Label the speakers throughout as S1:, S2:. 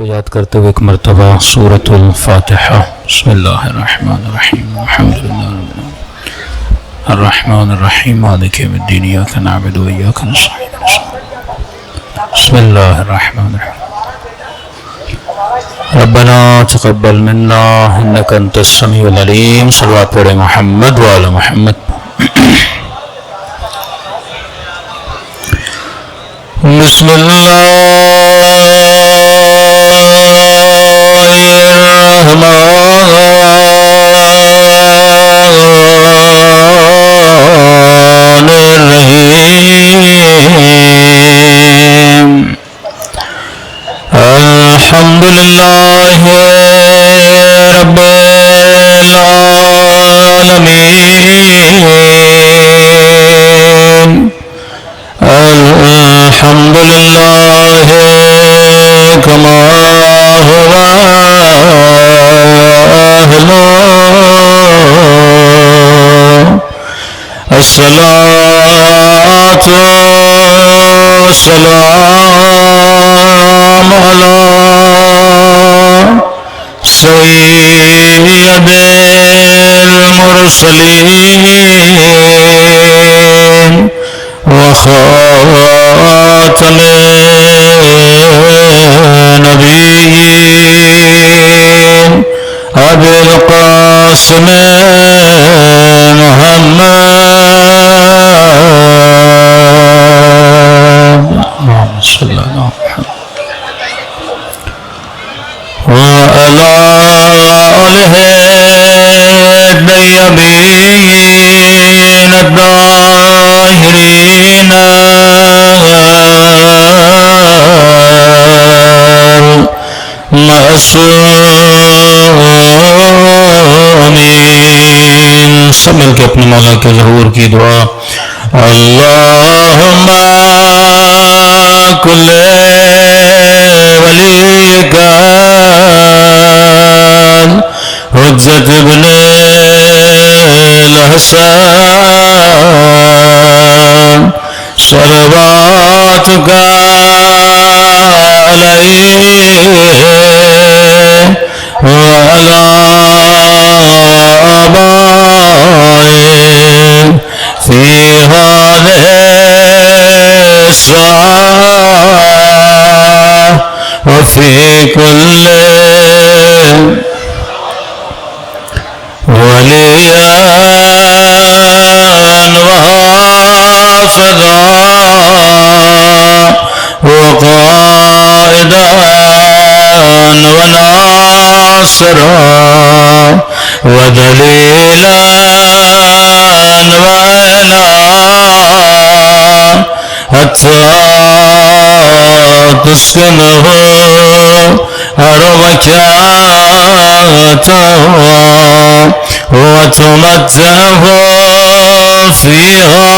S1: کو یاد کرتے ہوئے ایک مرتبہ سورۃ الفاتحہ۔ بسم اللہ الرحمن الرحیم الحمدللہ رب العالمین الرحمن الرحیم مالک یوم الدین ایاک نعبد و ایاک نستعین بسم اللہ الرحمن الرحیم ربنا تقبل منا انک انت السمیع العلیم۔ صلوات پڑھیں محمد وعلی محمد۔ بسم اللہ الرحمن الرحیم الحمد للہ رب العالمین الحمد للہ کما هو أهله الصلاة والسلام على سيد المرسلين وخاتم النبيين أبي القاسم محمد صلى الله عليه وسلم وعلى آله الطيبين الطاهرين معصومین۔ سب مل کے اپنے مولا کے ظہور کی دعا۔ اللہم کل ولیک حجت ابن الحسن صلواتک علیہ وعلی آبائه فی هذه الساعة وفي كل وليا وحافظا وقائدا وناصرا ودليلا وعلا حتى تسكنه ركعته وتمتعه فيها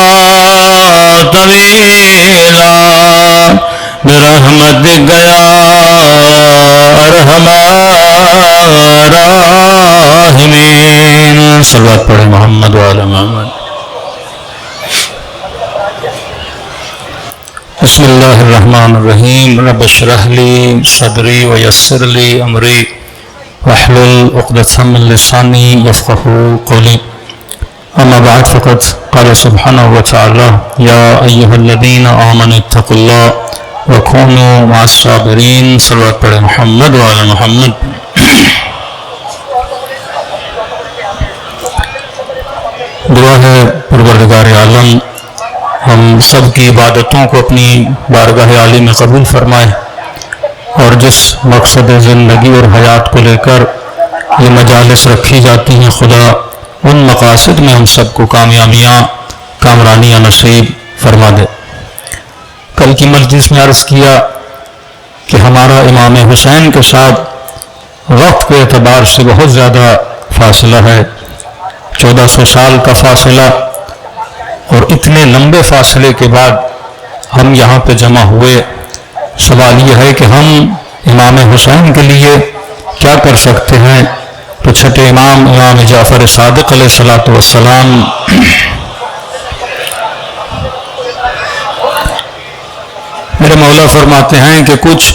S1: طويلا برحمتك يا ارحم الراحمين۔ صلوات پڑھیں محمد وعلی محمد۔ بسم اللہ الرحمن الرحیم رب اشرح لی صدری ویسر لی امری واحلل عقدۃ من لسانی یفقهوا قولی۔ اما بعد فقد قال سبحانہ وتعالی یا ایہا الذین آمنوا اتقوا اللہ وکونوا مع الصابرین۔ صلوات پڑھیں محمد وعلی محمد۔ دعا ہے پروردگار عالم ہم سب کی عبادتوں کو اپنی بارگاہ عالی میں قبول فرمائے، اور جس مقصد زندگی اور حیات کو لے کر یہ مجالس رکھی جاتی ہیں خدا ان مقاصد میں ہم سب کو کامیابیاں کامرانیاں نصیب فرما دے۔ کل کی مجلس میں عرض کیا کہ ہمارا امام حسین کے ساتھ وقت کے اعتبار سے بہت زیادہ فاصلہ ہے، 1400 سال کا فاصلہ، اور اتنے لمبے فاصلے کے بعد ہم یہاں پہ جمع ہوئے۔ سوال یہ ہے کہ ہم امام حسین کے لیے کیا کر سکتے ہیں؟ تو چھٹے امام جعفر صادق علیہ السلام میرے مولا فرماتے ہیں کہ کچھ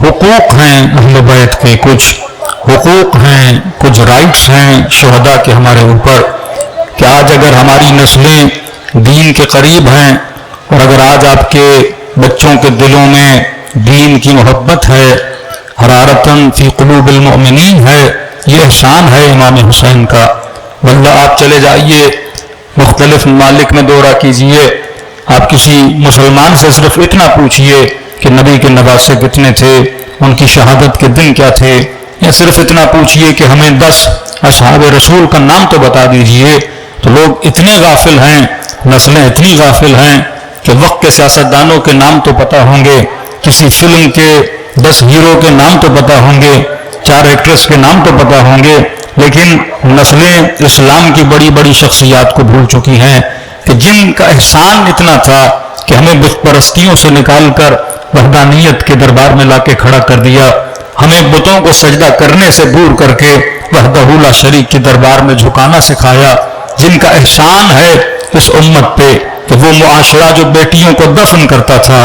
S1: حقوق ہیں اہل بیت کے، کچھ حقوق ہیں، کچھ رائٹس ہیں شہداء کے ہمارے اوپر، کہ آج اگر ہماری نسلیں دین کے قریب ہیں اور اگر آج آپ کے بچوں کے دلوں میں دین کی محبت ہے، حرارتاً فی قلوب المؤمنین ہے، یہ احسان ہے امام حسین کا۔ واللہ آپ چلے جائیے مختلف ممالک میں دورہ کیجئے، آپ کسی مسلمان سے صرف اتنا پوچھئے کہ نبی کے نواسے کتنے تھے، ان کی شہادت کے دن کیا تھے، یا صرف اتنا پوچھئے کہ ہمیں 10 اصحاب رسول کا نام تو بتا دیجئے، تو لوگ اتنے غافل ہیں، نسلیں اتنی غافل ہیں کہ وقت کے سیاستدانوں کے نام تو پتہ ہوں گے، کسی فلم کے 10 ہیرو کے نام تو پتہ ہوں گے، 4 ایکٹریس کے نام تو پتہ ہوں گے، لیکن نسلیں اسلام کی بڑی بڑی شخصیات کو بھول چکی ہیں کہ جن کا احسان اتنا تھا کہ ہمیں بت پرستیوں سے نکال کر وحدانیت کے دربار میں لا کے کھڑا کر دیا، ہمیں بتوں کو سجدہ کرنے سے دور کر کے وحدہ لا شریک کے دربار میں جھکانا سکھایا، جن کا احسان ہے اس امت پہ کہ وہ معاشرہ جو بیٹیوں کو دفن کرتا تھا،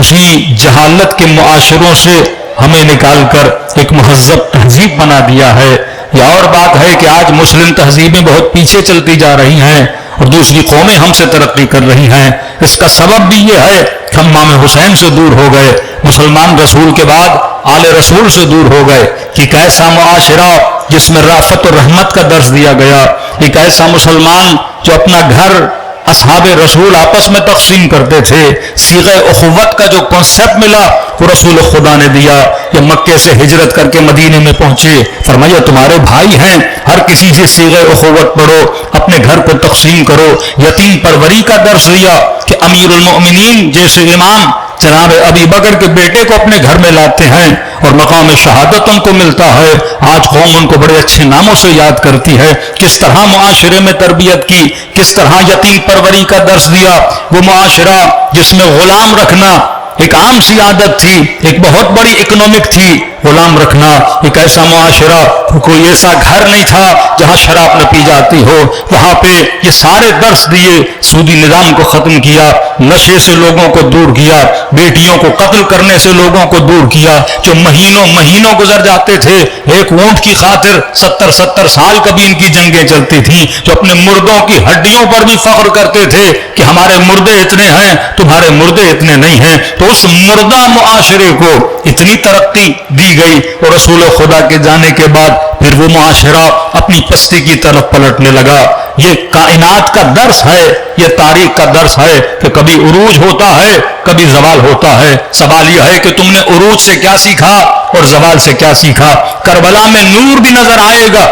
S1: اسی جہالت کے معاشروں سے ہمیں نکال کر ایک مہذب تہذیب بنا دیا ہے۔ یہ اور بات ہے کہ آج مسلم تہذیبیں بہت پیچھے چلتی جا رہی ہیں اور دوسری قومیں ہم سے ترقی کر رہی ہیں۔ اس کا سبب بھی یہ ہے کہ ہم امام حسین سے دور ہو گئے، مسلمان رسول کے بعد آل رسول سے دور ہو گئے۔ ایک ایسا معاشرہ جس میں رافت و رحمت کا درس دیا گیا، ایک ایسا مسلمان جو اپنا گھر اصحاب رسول آپس میں تقسیم کرتے تھے، صیغہ اخوت کا جو کنسپٹ ملا وہ رسول خدا نے دیا۔ یہ مکے سے ہجرت کر کے مدینے میں پہنچے، فرمایا تمہارے بھائی ہیں، ہر کسی سے صیغہ اخوت پڑھو، اپنے گھر کو تقسیم کرو، یتیم پروری کا درس دیا کہ امیر المؤمنین جیسے امام جناب ابی بکر کے بیٹے کو اپنے گھر میں لاتے ہیں اور مقام شہادت ان کو ملتا ہے۔ آج قوم ان کو بڑے اچھے ناموں سے یاد کرتی ہے۔ کس طرح معاشرے میں تربیت کی، کس طرح یتیم پروری کا درس دیا۔ وہ معاشرہ جس میں غلام رکھنا ایک عام سی عادت تھی، ایک بہت بڑی اکنامک تھی، غلام رکھنا ایک ایسا معاشرہ، کوئی ایسا گھر نہیں تھا جہاں شراب نہ پی جاتی ہو، وہاں پہ یہ سارے درس دیے، سودی نظام کو ختم کیا، نشے سے لوگوں کو دور کیا، بیٹیوں کو قتل کرنے سے لوگوں کو دور کیا، جو مہینوں گزر جاتے تھے ایک اونٹ کی خاطر، 70 سال کبھی ان کی جنگیں چلتی تھیں، جو اپنے مردوں کی ہڈیوں پر بھی فخر کرتے تھے کہ ہمارے مردے اتنے ہیں، تمہارے مردے اتنے نہیں ہیں۔ تو اس مردہ معاشرے کو اتنی ترقی دی گئی اور رسول خدا کے جانے کے بعد پھر وہ معاشرہ اپنی پستی کی طرف پلٹنے لگا۔ یہ کائنات کا درس ہے، یہ تاریخ کا درس ہے کہ کبھی عروج ہوتا ہے، کبھی زوال ہوتا ہے۔ سوال یہ ہے کہ تم نے عروج سے کیا سیکھا اور زوال سے کیا سیکھا۔ کربلا میں نور بھی نظر آئے گا،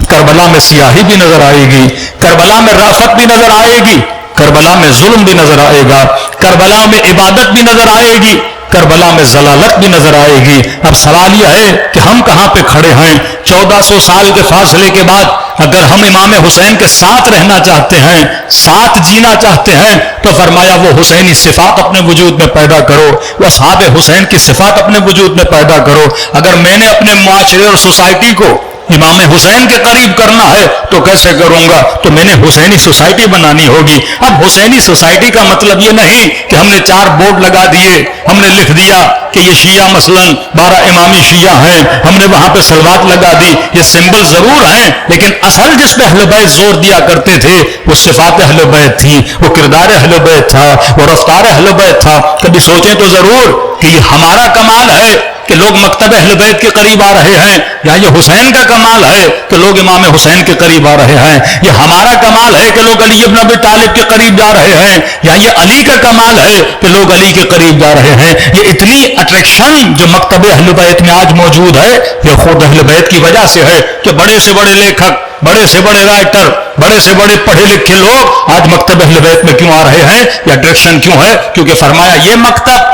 S1: کربلا میں سیاہی بھی نظر آئے گی، کربلا میں رافت بھی نظر آئے گی، کربلا میں ظلم بھی نظر آئے گا، کربلا میں عبادت بھی نظر آئے گی، کربلا میں ضلالت بھی نظر آئے گی۔ اب سوال یہ ہے کہ ہم کہاں پہ کھڑے ہیں؟ 1400 سال کے فاصلے کے بعد اگر ہم امام حسین کے ساتھ رہنا چاہتے ہیں، ساتھ جینا چاہتے ہیں، تو فرمایا وہ حسینی صفات اپنے وجود میں پیدا کرو، وہ اصحاب حسین کی صفات اپنے وجود میں پیدا کرو۔ اگر میں نے اپنے معاشرے اور سوسائٹی کو امام حسین کے قریب کرنا ہے تو کیسے کروں گا؟ تو میں نے حسینی سوسائٹی بنانی ہوگی۔ اب حسینی سوسائٹی کا مطلب یہ نہیں کہ ہم نے 4 بورڈ لگا دیے، ہم نے لکھ دیا کہ یہ شیعہ مثلا 12 امامی شیعہ ہیں، ہم نے وہاں پہ سلوات لگا دی۔ یہ سمبل ضرور ہیں، لیکن اصل جس پہ اہل بیت زور دیا کرتے تھے وہ صفات اہل بیت تھی، وہ کردار اہل بیت تھا، وہ رفتار اہل بیت تھا۔ کبھی سوچیں تو ضرور کہ یہ ہمارا کمال ہے کہ لوگ مکتب اہل بیت کے قریب آ رہے ہیں، یا یہ حسین کا کمال ہے کہ لوگ امام حسین کے قریب آ رہے ہیں؟ یہ ہمارا کمال ہے کہ لوگ علی ابن ابی طالب کے قریب جا رہے ہیں، یا یہ علی کا کمال ہے کہ لوگ علی کے قریب جا رہے ہیں؟ یہ اتنی اٹریکشن جو مکتب اہل بیت میں آج موجود ہے یہ خود اہل بیت کی وجہ سے ہے کہ بڑے سے بڑے لیکھک، بڑے سے بڑے رائٹر، بڑے سے بڑے پڑھے لکھے لوگ آج مکتب اہل بیت میں کیوں آ رہے ہیں؟ یہ اٹریکشن کیوں ہے؟ کیونکہ فرمایا یہ مکتب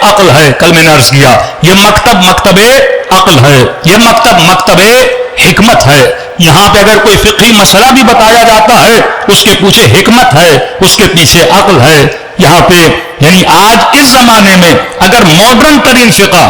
S1: عقل ہے۔ کل میں نے عرض کیا یہ مکتب عقل ہے، یہ مکتب حکمت ہے۔ یہاں پہ اگر کوئی فقہی مسئلہ بھی بتایا جاتا ہے اس کے پیچھے حکمت ہے، اس کے پیچھے عقل ہے۔ یہاں پہ یعنی آج اس زمانے میں اگر ماڈرن ترین فقہ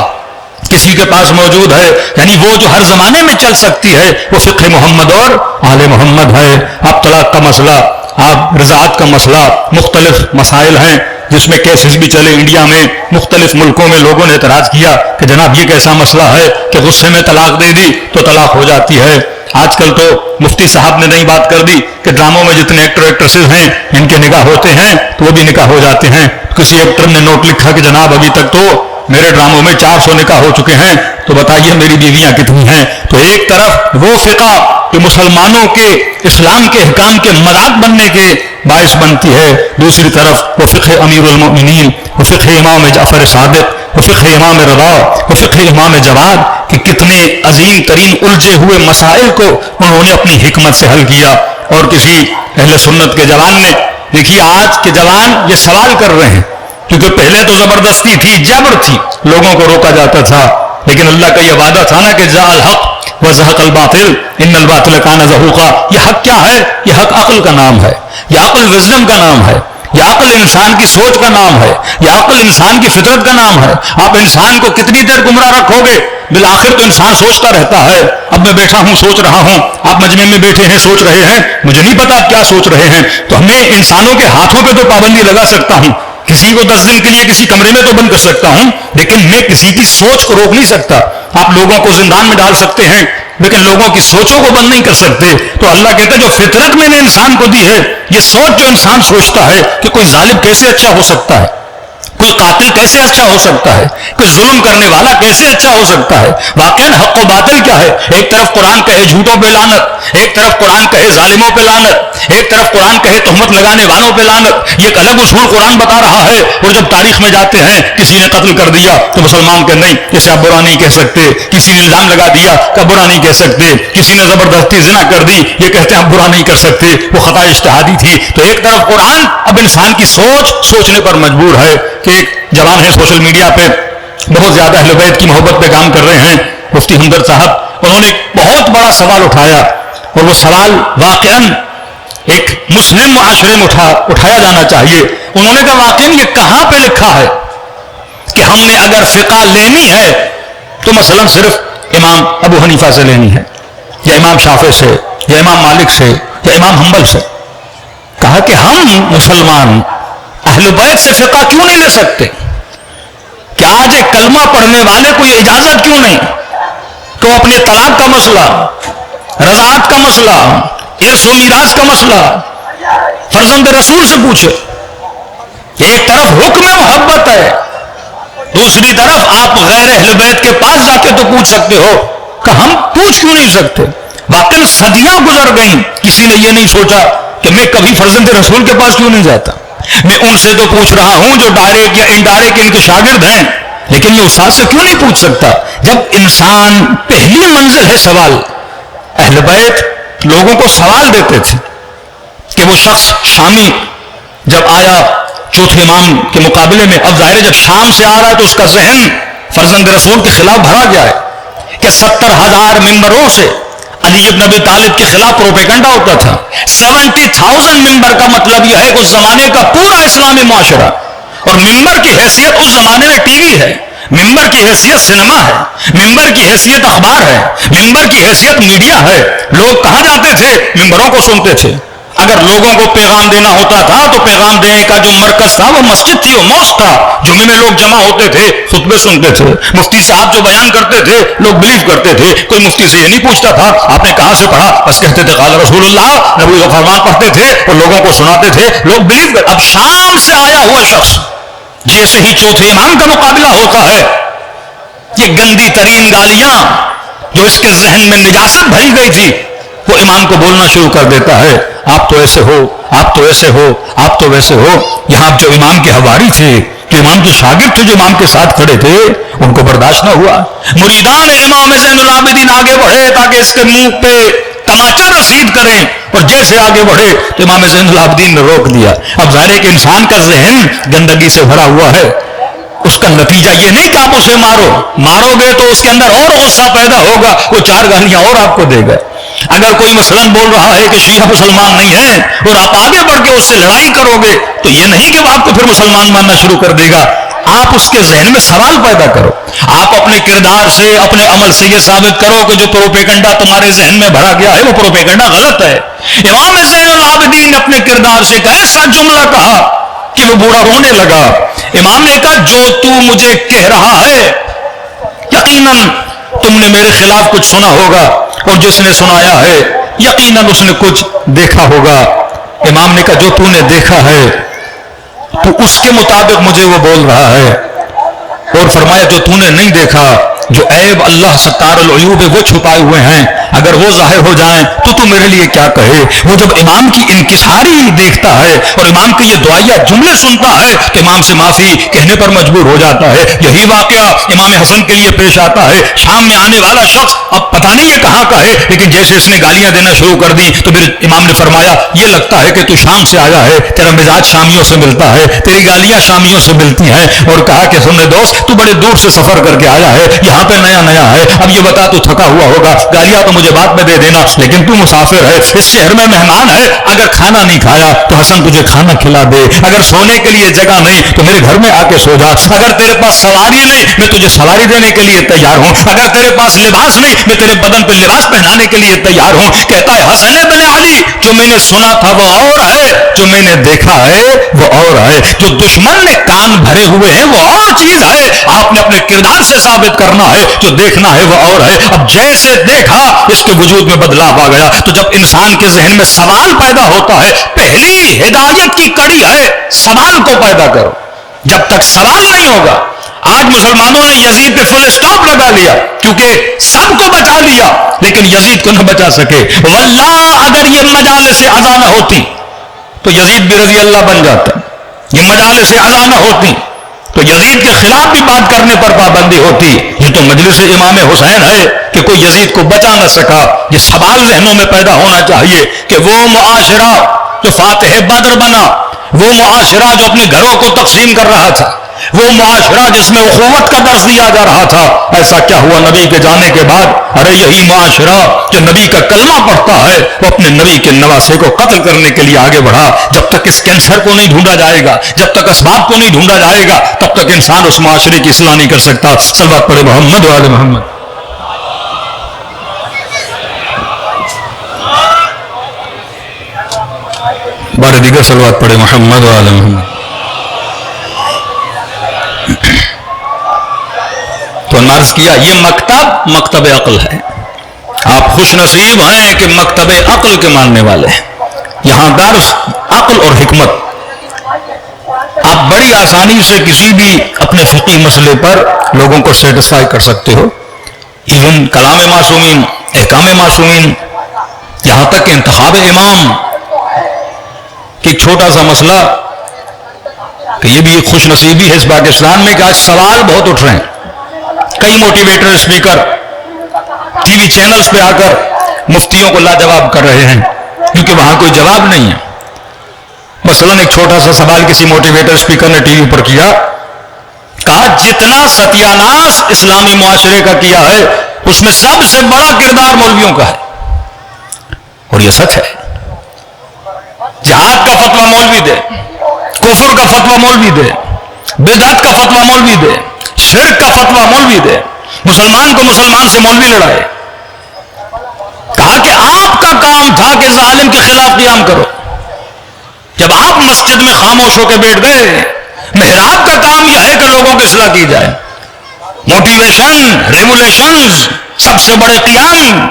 S1: کسی کے پاس موجود ہے، یعنی وہ جو ہر زمانے میں چل سکتی ہے، وہ فقہ محمد اور آل محمد ہے۔ اب طلاق کا مسئلہ، آپ رضاعت کا مسئلہ، مختلف مسائل ہیں، جس میں کیسز بھی چلے انڈیا میں، مختلف ملکوں میں لوگوں نے اعتراض کیا کہ جناب یہ کیسا مسئلہ ہے کہ غصے میں طلاق دے دی تو طلاق ہو جاتی ہے۔ آج کل تو مفتی صاحب نے نئی بات کر دی کہ ڈراموں میں جتنے ایکٹر ایکٹریسز ہیں ان کے نکاح ہوتے ہیں تو وہ بھی نکاح ہو جاتے ہیں۔ کسی ایکٹر نے نوٹ لکھا کہ جناب ابھی تک تو میرے ڈراموں میں 400 نکاح ہو چکے ہیں، تو بتائیے میری بیویاں کتنی ہیں۔ تو ایک طرف وہ فقہ کہ مسلمانوں کے اسلام کے احکام کے مذاق بننے کے باعث بنتی ہے، دوسری طرف وہ فقہ امیر المؤمنین، وہ فقہ امام جعفر صادق، وہ فقہ امام رضا، وہ فقہ امام جواد کہ کتنے عظیم ترین الجھے ہوئے مسائل کو انہوں نے اپنی حکمت سے حل کیا۔ اور کسی اہل سنت کے جوان نے، دیکھیے آج کے جوان یہ سوال کر رہے ہیں، کیونکہ پہلے تو زبردستی تھی، جبر تھی، لوگوں کو روکا جاتا تھا، لیکن اللہ کا یہ وعدہ تھا نا کہ جاء الحق وزهق الباطل ان الباطل كان زهوقا۔ یہ حق کیا ہے؟ یہ حق عقل کا نام ہے، یہ عقل وزڈم کا نام ہے، یہ عقل انسان کی سوچ کا نام ہے، یہ عقل انسان کی فطرت کا نام ہے۔ آپ انسان کو کتنی دیر گمراہ رکھو گے؟ بالآخر تو انسان سوچتا رہتا ہے۔ اب میں بیٹھا ہوں سوچ رہا ہوں، آپ مجمع میں بیٹھے ہیں سوچ رہے ہیں، مجھے نہیں پتا آپ کیا سوچ رہے ہیں۔ تو ہمیں انسانوں کے ہاتھوں پہ تو پابندی لگا سکتا ہوں، کسی کو 10 دن کے لیے کسی کمرے میں تو بند کر سکتا ہوں، لیکن میں کسی کی سوچ کو روک نہیں سکتا۔ آپ لوگوں کو زندان میں ڈال سکتے ہیں لیکن لوگوں کی سوچوں کو بند نہیں کر سکتے۔ تو اللہ کہتا ہے جو فطرت میں نے انسان کو دی ہے، یہ سوچ جو انسان سوچتا ہے کہ کوئی ظالم کیسے اچھا ہو سکتا ہے، کوئی قاتل کیسے اچھا ہو سکتا ہے، کوئی ظلم کرنے والا کیسے اچھا ہو سکتا ہے۔ واقعاً حق و باطل کیا ہے؟ ایک طرف قرآن کہے جھوٹوں پہ لعنت، ایک طرف قرآن کہے ظالموں پہ لعنت، ایک طرف قرآن کہے تہمت لگانے والوں پہ لعنت۔ یہ ایک الگ اصول قرآن بتا رہا ہے، اور جب تاریخ میں جاتے ہیں کسی نے قتل کر دیا تو مسلمان کہ نہیں اسے آپ برا نہیں کہہ سکتے، کسی نے الزام لگا دیا کہ برا نہیں کہہ سکتے، کسی نے زبردستی زنا کر دی یہ کہتے ہیں آپ برا نہیں کر سکتے، وہ خطا اجتہادی تھی۔ تو ایک طرف قرآن اب انسان کی سوچنے پر مجبور ہے کہ ایک جوان ہے سوشل میڈیا پہ بہت زیادہ اہل بیت کی محبت پہ کام کر رہے ہیں، مفتی ہمدرد صاحب، انہوں نے ایک بہت بڑا سوال اٹھایا، اور وہ سوال واقعاً ایک مسلم معاشرے میں اٹھایا جانا چاہیے۔ انہوں نے کہا واقعاً یہ کہاں پہ لکھا ہے کہ ہم نے اگر فقہ لینی ہے تو مثلا صرف امام ابو حنیفہ سے لینی ہے، یا امام شافعی سے، یا امام مالک سے، یا امام حنبل سے؟ کہا کہ ہم مسلمان اہل بیت سے فقہ کیوں نہیں لے سکتے؟ کہ آج ایک کلمہ پڑھنے والے کو یہ اجازت کیوں نہیں کہ وہ اپنے طلاق کا مسئلہ، رضاعت کا مسئلہ، ارث و میراث کا مسئلہ فرزند رسول سے پوچھے؟ ایک طرف حکم محبت ہے، دوسری طرف آپ غیر اہل بیت کے پاس جا کے تو پوچھ سکتے ہو، کہ ہم پوچھ کیوں نہیں سکتے؟ واقعی صدیاں گزر گئیں، کسی نے یہ نہیں سوچا کہ میں کبھی فرزند رسول کے پاس کیوں نہیں جاتا، میں ان سے تو پوچھ رہا ہوں جو ڈائریکٹ یا انڈائریکٹ ان کے شاگرد ہیں، لیکن میں استاد سے کیوں نہیں پوچھ سکتا؟ جب انسان پہلی منزل ہے سوال، اہل بیت لوگوں کو سوال دیتے تھے کہ وہ شخص شامی جب آیا چوتھے امام کے مقابلے میں، اب ظاہر ہے جب شام سے آ رہا ہے تو اس کا ذہن فرزند رسول کے خلاف بھرا گیا ہے کہ 70,000 ممبروں سے علی ابن ابی طالب کے خلاف پروپیگنڈا ہوتا تھا۔ 70,000 ممبر کا مطلب یہ ہے کہ اس زمانے کا پورا اسلامی معاشرہ، اور ممبر کی حیثیت اس زمانے میں ٹی وی ہے، ممبر کی حیثیت سنیما ہے، ممبر کی حیثیت اخبار ہے، ممبر کی حیثیت میڈیا ہے۔ لوگ کہاں جاتے تھے؟ ممبروں کو سنتے تھے۔ اگر لوگوں کو پیغام دینا ہوتا تھا تو پیغام دینے کا جو مرکز تھا وہ مسجد تھی، وہ موسک تھا، جمعے میں لوگ جمع ہوتے تھے، خطبے سنتے تھے، مفتی صاحب جو بیان کرتے تھے لوگ بلیو کرتے تھے۔ کوئی مفتی سے یہ نہیں پوچھتا تھا آپ نے کہاں سے پڑھا، بس کہتے تھے قال رسول اللہ، نبی کا فرمان پڑھتے تھے اور لوگوں کو سناتے تھے، لوگ بلیو کرتے۔ اب شام سے آیا ہوا شخص جیسے ہی چوتھے امام کا مقابلہ ہوتا ہے، یہ گندی ترین گالیاں جو اس کے ذہن میں نجاست بھری گئی تھی وہ امام کو بولنا شروع کر دیتا ہے، آپ تو ایسے ہو، آپ تو ایسے ہو، آپ تو ویسے ہو۔ یہاں جو امام کے حواری تھے، جو امام کے شاگرد تھے، جو امام کے ساتھ کھڑے تھے، ان کو برداشت نہ ہوا۔ مریدان امام زین العابدین آگے بڑھے تاکہ اس کے منہ پہ تماچا رسید کریں، اور جیسے آگے بڑھے تو امام زین العابدین نے روک دیا۔ اب ظاہر ہے کہ انسان کا ذہن گندگی سے بھرا ہوا ہے، اس کا نتیجہ یہ نہیں کہ آپ اسے مارو گے تو اس کے اندر اور غصہ پیدا ہوگا، وہ 4 گالیاں اور آپ کو دے گا۔ اگر کوئی مثلاً بول رہا ہے کہ شیعہ مسلمان نہیں ہے اور آپ آگے بڑھ کے اس سے لڑائی کرو گے تو یہ نہیں کہ وہ آپ کو پھر مسلمان ماننا شروع کر دے گا، آپ اس کے ذہن میں سوال پیدا کرو۔ آپ اپنے کردار سے، اپنے عمل سے یہ ثابت کرو کہ جو پروپیگنڈا تمہارے ذہن میں بھرا گیا ہے وہ پروپیگنڈا غلط ہے۔ امام زین العابدین نے اپنے کردار سے ایک ایسا جملہ کہا کہ
S2: وہ بوڑھا رونے لگا. امام نے کہا جو تو مجھے کہہ رہا ہے یقیناً تم نے میرے خلاف کچھ سنا ہوگا اور جس نے سنایا ہے یقیناً اس نے کچھ دیکھا ہوگا. امام نے کہا جو تو نے دیکھا ہے تو اس کے مطابق مجھے وہ بول رہا ہے. اور فرمایا جو تو نے نہیں دیکھا, جو عیب اللہ ستار العیوب ہے وہ چھپائے ہوئے ہیں, اگر وہ ظاہر ہو جائیں تو میرے لیے کیا کہے. وہ جب امام کی انکساری دیکھتا ہے اور امام کے یہ دعائیہ جملے سنتا ہے تو امام سے معافی کہنے پر مجبور ہو جاتا ہے. یہی واقعہ امام حسن کے لیے پیش آتا ہے. شام میں آنے والا شخص اب پتہ نہیں یہ کہاں کا ہے, لیکن جیسے اس نے گالیاں دینا شروع کر دی تو پھر امام نے فرمایا یہ لگتا ہے کہ تو شام سے آیا ہے, تیرا مزاج شامیوں سے ملتا ہے, تیری گالیاں شامیوں سے ملتی ہیں. اور کہا کہ سن دوست تو بڑے دور سے سفر کر کے آیا ہے, یہاں پہ نیا نیا ہے, اب یہ بتا تو تھکا ہوا ہوگا, گالیاں تو مجھے بعد میں دے دینا, لیکن تو مسافر ہے, اس شہر میں مہمان ہے, اگر کھانا نہیں کھایا تو حسن تجھے کھانا کھلا دے, اگر سونے کے لیے جگہ نہیں تو میرے گھر میں آ کے سو جا, اگر تیرے پاس سواری نہیں میں تجھے سواری دینے کے لیے تیار ہوں, اگر تیرے پاس لباس نہیں میں تیرے بدن پہ لباس پہنانے کے لیے تیار ہوں. کہتا ہے حسن بن علی جو میں نے سنا تھا وہ اور ہے, جو میں نے دیکھا ہے وہ اور ہے, جو دشمن نے کان بھرے ہوئے ہیں وہ اور چیز ہے, آپ نے اپنے کردار سے ثابت کرنا ہے, جو دیکھنا ہے وہ اور ہے. اب جیسے دیکھا اس کے وجود میں بدلاؤ آ گیا. تو جب انسان کے ذہن میں سوال پیدا ہوتا ہے, پہلی ہدایت کی کڑی ہے سوال کو پیدا کرو. جب تک سوال نہیں ہوگا, آج مسلمانوں نے یزید پہ فل اسٹاپ لگا لیا کیونکہ سب کو بچا لیا لیکن یزید کو نہ بچا سکے. واللہ اگر یہ مجالس اذان نہ ہوتی تو یزید بھی رضی اللہ بن جاتا, یہ مجالس اذان نہ ہوتی تو یزید کے خلاف بھی بات کرنے پر پابندی ہوتی. یہ تو مجلس امام حسین ہے کہ کوئی یزید کو بچا نہ سکا. یہ سوال ذہنوں میں پیدا ہونا چاہیے کہ وہ معاشرہ جو فاتح بدر بنا, وہ معاشرہ جو اپنے گھروں کو تقسیم کر رہا تھا, وہ معاشرہ جس میں اخوت کا درس دیا جا رہا تھا, ایسا کیا ہوا نبی کے جانے کے بعد؟ ارے یہی معاشرہ جو نبی کا کلمہ پڑھتا ہے وہ اپنے نبی کے نواسے کو قتل کرنے کے لیے آگے بڑھا. جب تک اس کینسر کو نہیں ڈھونڈا جائے گا, جب تک اسباب کو نہیں ڈھونڈا جائے گا, تب تک انسان اس معاشرے کی اصلاح نہیں کر سکتا. صلوات پڑھے محمد وآل محمد. بار دیگر صلوات پڑھے محمد وآل محمد. تو عرض کیا یہ مکتب عقل ہے. آپ خوش نصیب ہیں کہ مکتب عقل کے ماننے والے ہیں. یہاں درس عقل اور حکمت. آپ بڑی آسانی سے کسی بھی اپنے فقہی مسئلے پر لوگوں کو سیٹسفائی کر سکتے ہو. ایون کلام معصومین, احکام معصومین, یہاں تک کہ انتخاب امام کہ ایک چھوٹا سا مسئلہ کہ یہ بھی ایک خوش نصیبی ہے اس پاکستان میں کہ آج سوال بہت اٹھ رہے ہیں. کئی motivator speaker T V channels پہ آ کر مفتیوں کو لاجواب کر رہے ہیں کیونکہ وہاں کوئی جواب نہیں ہے. مثلاً ایک چھوٹا سا سوال کسی موٹیویٹر اسپیکر نے ٹی وی پر کیا, کہا جتنا ستیاناش اسلامی معاشرے کا کیا ہے اس میں سب سے بڑا کردار مولویوں کا ہے. اور یہ سچ ہے. جہاد کا فتویٰ مولوی دے, کفر کا فتویٰ مولوی دے, بدعت کا فتویٰ مولوی دے, شرک کا فتویٰ مولوی دے, مسلمان کو مسلمان سے مولوی لڑائے. کہا کہ آپ کا کام تھا کہ ظالم کے خلاف قیام کرو. جب آپ مسجد میں خاموش ہو کے بیٹھ گئے, محراب کا کام یہ ہے کہ لوگوں کی اصلاح کی جائے. موٹیویشن, ریولیشنز, سب سے بڑے قیام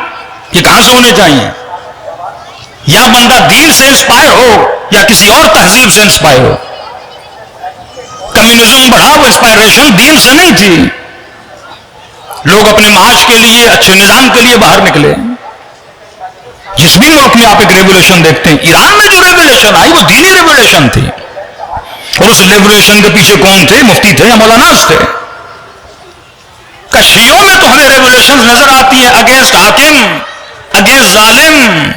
S2: یہ کہاں سے ہونے چاہیے؟ یا بندہ دین سے انسپائر ہو یا کسی اور تہذیب سے انسپائر ہو. کمیونزم بڑھا وہ انسپائریشن دین سے نہیں تھی. لوگ اپنے معاش کے لیے, اچھے نظام کے لیے باہر نکلے. جس بھی ملک میں آپ ایک ریولیوشن دیکھتے ہیں, ایران میں جو ریولیوشن آئی وہ دینی ریولیوشن تھی. اور اس ریولیوشن کے پیچھے کون تھے؟ مفتی تھے یا مولاناز تھے. کشیوں میں تو ہمیں ریولیوشن نظر آتی ہے اگینسٹ حاکم, اگینسٹ ظالم,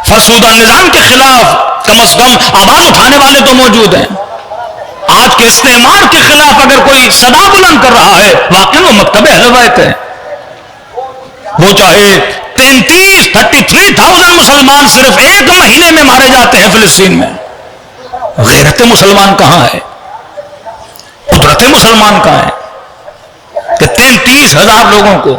S2: فرسودہ نظام کے خلاف. کم از کم آواز اٹھانے والے تو موجود ہیں. آج کے استعمار کے خلاف اگر کوئی صدا بلند کر رہا ہے واقعی وہ مکتب اہل بیت ہے. وہ چاہے 33,000 مسلمان صرف ایک مہینے میں مارے جاتے ہیں فلسطین میں, غیرت مسلمان کہاں ہے؟ قدرت مسلمان کہاں ہے کہ 33,000 لوگوں کو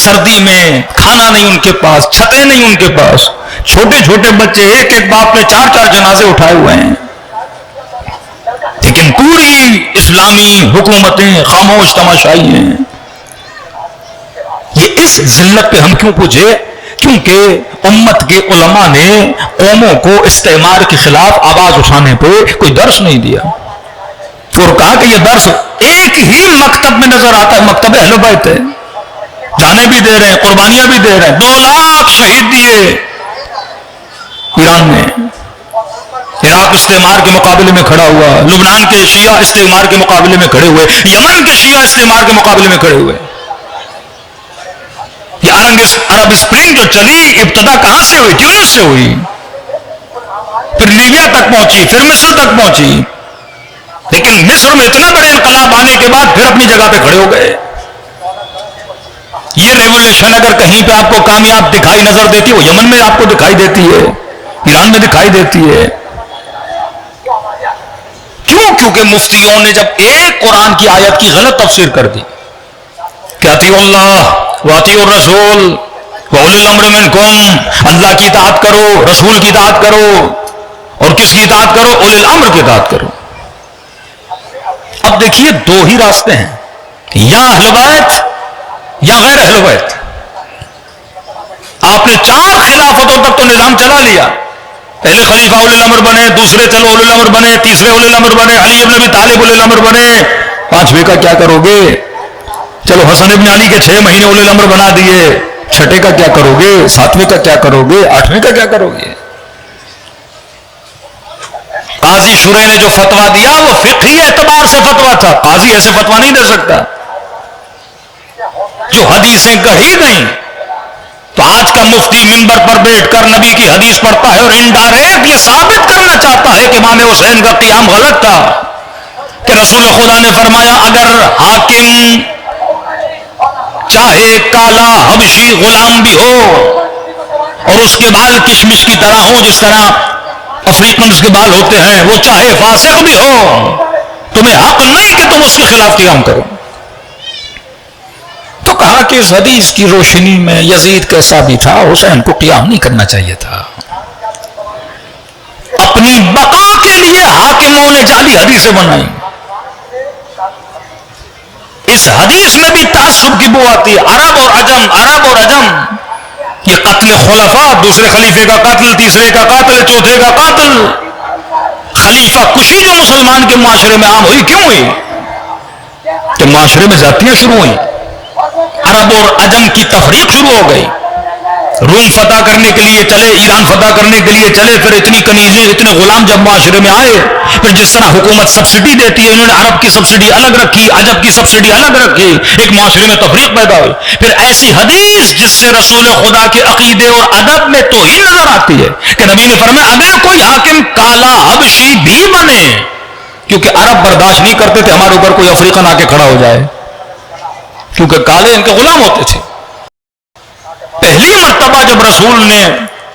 S2: سردی میں کھانا نہیں ان کے پاس, چھتیں نہیں ان کے پاس, چھوٹے چھوٹے بچے, ایک ایک باپ نے 4 جنازے اٹھائے ہوئے ہیں. لیکن پوری اسلامی حکومتیں خاموش تماشائی ہیں. یہ اس ذلت پہ ہم کیوں پوچھے؟ کیونکہ امت کے علماء نے قوموں کو استعمار کے خلاف آواز اٹھانے پہ کوئی درس نہیں دیا، اور کہا کہ یہ درس ایک ہی مکتب میں نظر آتا ہے، مکتب اہل بیت ہے. جانے بھی دے رہے ہیں، قربانیاں بھی دے رہے ہیں. 2 لاکھ شہید دیے ایران نے. عراق استعمار کے مقابلے میں کھڑا ہوا، لبنان کے شیعہ استعمار کے مقابلے میں کھڑے ہوئے، یمن کے شیعہ استعمار کے مقابلے میں کھڑے ہوئے. یہ عرب اسپرنگ جو چلی، ابتدا کہاں سے ہوئی؟ تیونس سے ہوئی، پھر لیبیا تک پہنچی، پھر مصر تک پہنچی. لیکن مصر میں اتنا بڑے انقلاب آنے کے بعد پھر اپنی جگہ پہ کھڑے ہو گئے. یہ ریولیوشن اگر کہیں پہ آپ کو کامیاب دکھائی نظر دیتی ہے، وہ یمن میں آپ کو دکھائی دیتی ہے، ایران میں دکھائی دیتی ہے. کیوں؟ کیونکہ مفتیوں نے جب ایک قرآن کی آیت کی غلط تفسیر کر دی کہ اطیعوا اللہ واطیعوا الرسول واولی الامر منکم، اللہ کی اطاعت کرو، رسول کی اطاعت کرو، اور کس کی اطاعت کرو؟ اولی الامر کی اطاعت کرو. اب دیکھیے 2 ہی راستے ہیں، یا اہل بیت یا غیر اہل بیت. آپ نے 4 خلافتوں تک تو نظام چلا لیا. پہلے خلیفہ اولی الامر بنے، دوسرے چلو اولی الامر بنے، تیسرے اولی الامر بنے، علی ابن ابی طالب اولی الامر بنے. 5ویں کا کیا کرو گے؟ چلو حسن ابن علی کے 6 مہینے اولی الامر بنا دیے، 6ٹھے کا کیا کرو گے؟ 7ویں کا کیا کرو گے؟ 8ویں کا کیا کرو گے؟ قاضی شورے نے جو فتویٰ دیا وہ فقہی اعتبار سے فتویٰ تھا. قاضی ایسے فتویٰ نہیں دے سکتا. جو حدیثیں کہی گئیں، تو آج کا مفتی منبر پر بیٹھ کر نبی کی حدیث پڑھتا ہے اور انڈائریکٹ یہ ثابت کرنا چاہتا ہے کہ امام حسین کا قیام غلط تھا، کہ رسول خدا نے فرمایا اگر حاکم چاہے کالا حبشی غلام بھی ہو اور اس کے بال کشمش کی طرح ہوں، جس طرح افریقنز کے بال ہوتے ہیں، وہ چاہے فاسق بھی ہو، تمہیں حق نہیں کہ تم اس کے خلاف قیام کرو. تو کہا کہ اس حدیث کی روشنی میں یزید کیسا بھی تھا، حسین کو قیام نہیں کرنا چاہیے تھا. اپنی بقا کے لیے حاکموں نے جعلی حدیثیں بنائی. اس حدیث میں بھی تعصب کی بو آتی ہے. عرب اور عجم، عرب اور عجم، یہ قتل خلفاء، دوسرے خلیفے کا قتل، تیسرے کا قتل، چوتھے کا قتل. خلیفہ کشی جو مسلمان کے معاشرے میں عام ہوئی، کیوں ہوئی؟ کہ معاشرے میں زیادتیاں شروع ہوئیں. عرب اور عجم کی تفریق شروع ہو گئی. روم فتح کرنے کے لیے چلے، ایران فتح کرنے کے لیے چلے، پھر اتنی کنیزیں، اتنے غلام جب معاشرے میں آئے، پھر جس طرح حکومت سبسڈی دیتی ہے، انہوں نے عرب کی سبسڈی الگ رکھی، عجم کی سبسڈی الگ رکھی، ایک معاشرے میں تفریق پیدا ہوئی. پھر ایسی حدیث جس سے رسول خدا کے عقیدے اور ادب میں توہین نظر آتی ہے کہ نبی نے فرمایا اگر کوئی حاکم کالا حبشی بھی بنے، کیونکہ عرب برداشت نہیں کرتے تھے ہمارے اوپر کوئی افریقن آ کے کھڑا ہو جائے، کیونکہ کالے ان کے غلام ہوتے تھے. پہلی مرتبہ جب رسول نے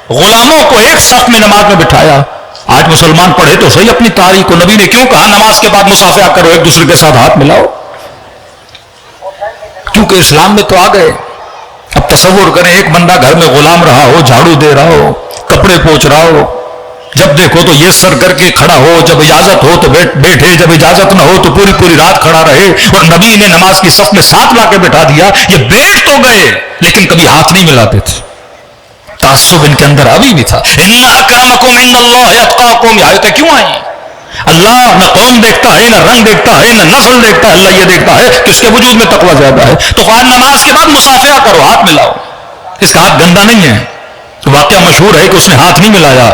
S2: غلاموں کو ایک صف میں نماز میں بٹھایا، آج مسلمان پڑھے تو صحیح اپنی تاریخ کو، نبی نے کیوں کہا نماز کے بعد مصافحہ کرو، ایک دوسرے کے ساتھ ہاتھ ملاؤ؟ کیونکہ اسلام میں تو آ گئے. اب تصور کریں ایک بندہ گھر میں غلام رہا ہو، جھاڑو دے رہا ہو، کپڑے پوچھ رہا ہو، جب دیکھو تو یہ سر کر کے کھڑا ہو، جب اجازت ہو تو بیٹھے، جب اجازت نہ ہو تو پوری پوری رات کھڑا رہے. اور نبی نے نماز کی صف میں ساتھ لا کے بٹھا دیا. یہ بیٹھ تو گئے لیکن کبھی ہاتھ نہیں ملاتے تھے. تعصب ان کے اندر ابھی بھی تھا. ان اکرمکم عند اللہ اتقاکم. یہ آیتیں کیوں آئیں؟ اللہ نہ قوم دیکھتا ہے، نہ رنگ دیکھتا ہے، نہ نسل دیکھتا ہے، اللہ یہ دیکھتا ہے کہ اس کے وجود میں تقویٰ زیادہ ہے. تو خواہ نماز کے بعد مصافحہ کرو، ہاتھ ملاؤ. اس کا ہاتھ گندا نہیں ہے. واقعہ مشہور ہے کہ اس نے ہاتھ نہیں ملایا،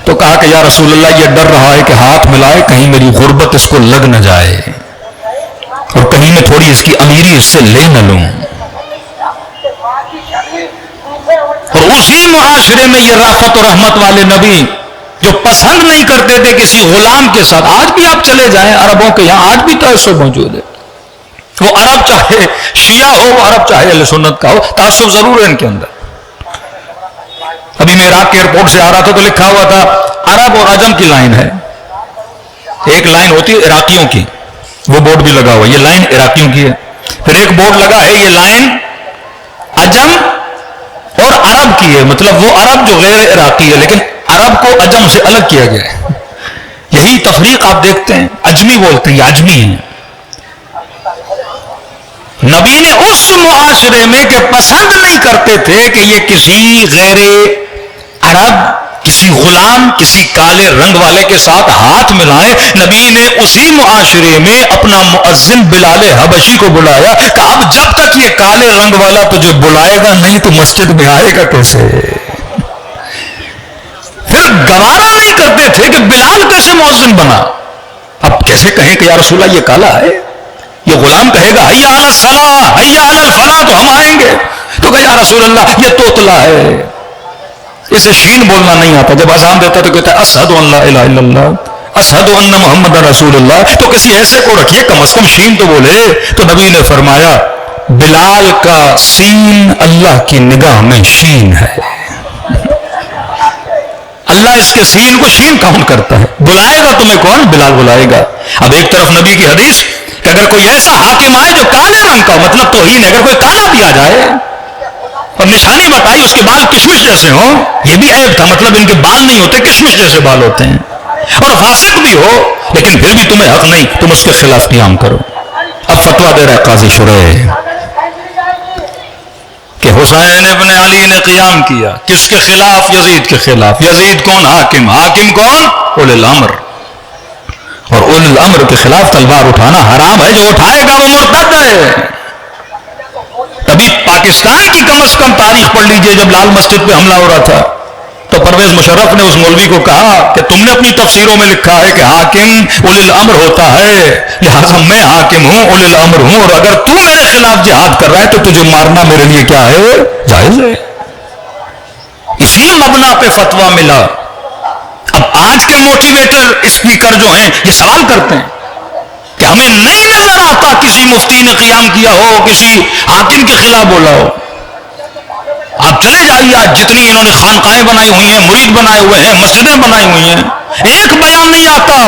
S2: تو کہا کہ یا رسول اللہ یہ ڈر رہا ہے کہ ہاتھ ملائے کہیں میری غربت اس کو لگ نہ جائے اور کہیں میں تھوڑی اس کی امیری اس سے لے نہ لوں. اور اسی معاشرے میں یہ رافت اور رحمت والے نبی جو پسند نہیں کرتے تھے کسی غلام کے ساتھ. آج بھی آپ چلے جائیں عربوں کے یہاں، آج بھی تعصب موجود ہے. وہ عرب چاہے شیعہ ہو، وہ عرب چاہے اہل سنت کا ہو، تعصب ضرور ہے ان کے اندر. ابھی میں عراق کے ایئرپورٹ سے آ رہا تھا تو لکھا ہوا تھا عرب اور عجم کی لائن ہے. ایک لائن ہوتی ہے عراقیوں کی، وہ بورڈ بھی لگا ہوا، یہ لائن عراقیوں کی ہے. پھر ایک بورڈ لگا ہے یہ لائن عجم اور عرب کی ہے، مطلب وہ عرب جو غیر عراقی ہے، لیکن عرب کو عجم سے الگ کیا گیا ہے. یہی تفریق آپ دیکھتے ہیں. اجمی بولتے ہیں، یہ اجمی ہیں. نبی نے اس معاشرے میں کہ پسند نہیں کرتے تھے کہ یہ کسی غیر عرب، کسی غلام، کسی کالے رنگ والے کے ساتھ ہاتھ ملائے، نبی نے اسی معاشرے میں اپنا مؤذن بلال حبشی کو بلایا کہ اب جب تک یہ کالے رنگ والا تجھے بلائے گا نہیں تو مسجد میں آئے گا کیسے؟ پھر گوارا نہیں کرتے تھے کہ بلال کیسے مؤذن بنا. اب کیسے کہیں کہ یا رسول اللہ یہ کالا ہے، یہ غلام کہے گا حیا علی الصلاۃ حیا علی الفلاح تو ہم آئیں گے، تو کہ یا رسول اللہ یہ توتلا ہے، اسے شین بولنا نہیں آتا. جب اذان دیتا تو کہتا ہے اشہد ان لا الہ الا اللہ اشہد ان محمد رسول اللہ. تو کسی ایسے کو رکھیے کم از کم شین تو بولے. تو نبی نے فرمایا بلال کا سین اللہ کی نگاہ میں شین ہے، اللہ اس کے سین کو شین کاؤنٹ کرتا ہے. بلائے گا تمہیں کون؟ بلال بلائے گا. اب ایک طرف نبی کی حدیث کہ اگر کوئی ایسا حاکم آئے جو کالے رنگ کا، مطلب توہین ہے، اگر کوئی کالا بھی آ جائے اور نشانی بتائی اس کے بال کشمش جیسے ہوں، یہ بھی عیب تھا، مطلب ان کے بال نہیں ہوتے، کشمش جیسے بال ہوتے ہیں، اور فاسق بھی ہو لیکن پھر بھی تمہیں حق نہیں، تم اس کے خلاف قیام کرو. اب فتویٰ دے رہا ہے قاضی شریح کہ حسین ابن علی نے قیام کیا کس کے خلاف؟ یزید کے خلاف. یزید کون؟ حاکم. حاکم کون؟ اولی الامر. اور اولی الامر کے خلاف تلوار اٹھانا حرام ہے، جو اٹھائے گا وہ مرتد ہے. ابھی پاکستان کی کم از کم تاریخ پڑھ لیجئے، جب لال مسجد پہ حملہ ہو رہا تھا تو پرویز مشرف نے اس مولوی کو کہا کہ تم نے اپنی تفسیروں میں لکھا ہے کہ حاکم اولی الامر ہوتا ہے، لہٰذا میں حاکم ہوں، اولی الامر ہوں، اور اگر تو میرے خلاف جہاد کر رہا ہے تو تجھے مارنا میرے لیے کیا ہے؟ جائز ہے. اسی مبنا پہ فتویٰ ملا. اب آج کے موٹیویٹر اسپیکر جو ہیں یہ سوال کرتے ہیں کہ ہمیں نہیں نظر آتا کسی مفتی نے قیام کیا ہو، کسی حاکم کے خلاف بولا ہو. آپ چلے جائیے، آج جتنی انہوں نے خانقاہیں بنائی ہوئی ہیں، مرید بنائے ہوئے ہیں، مسجدیں بنائی ہوئی ہیں، ایک بیان نہیں آتا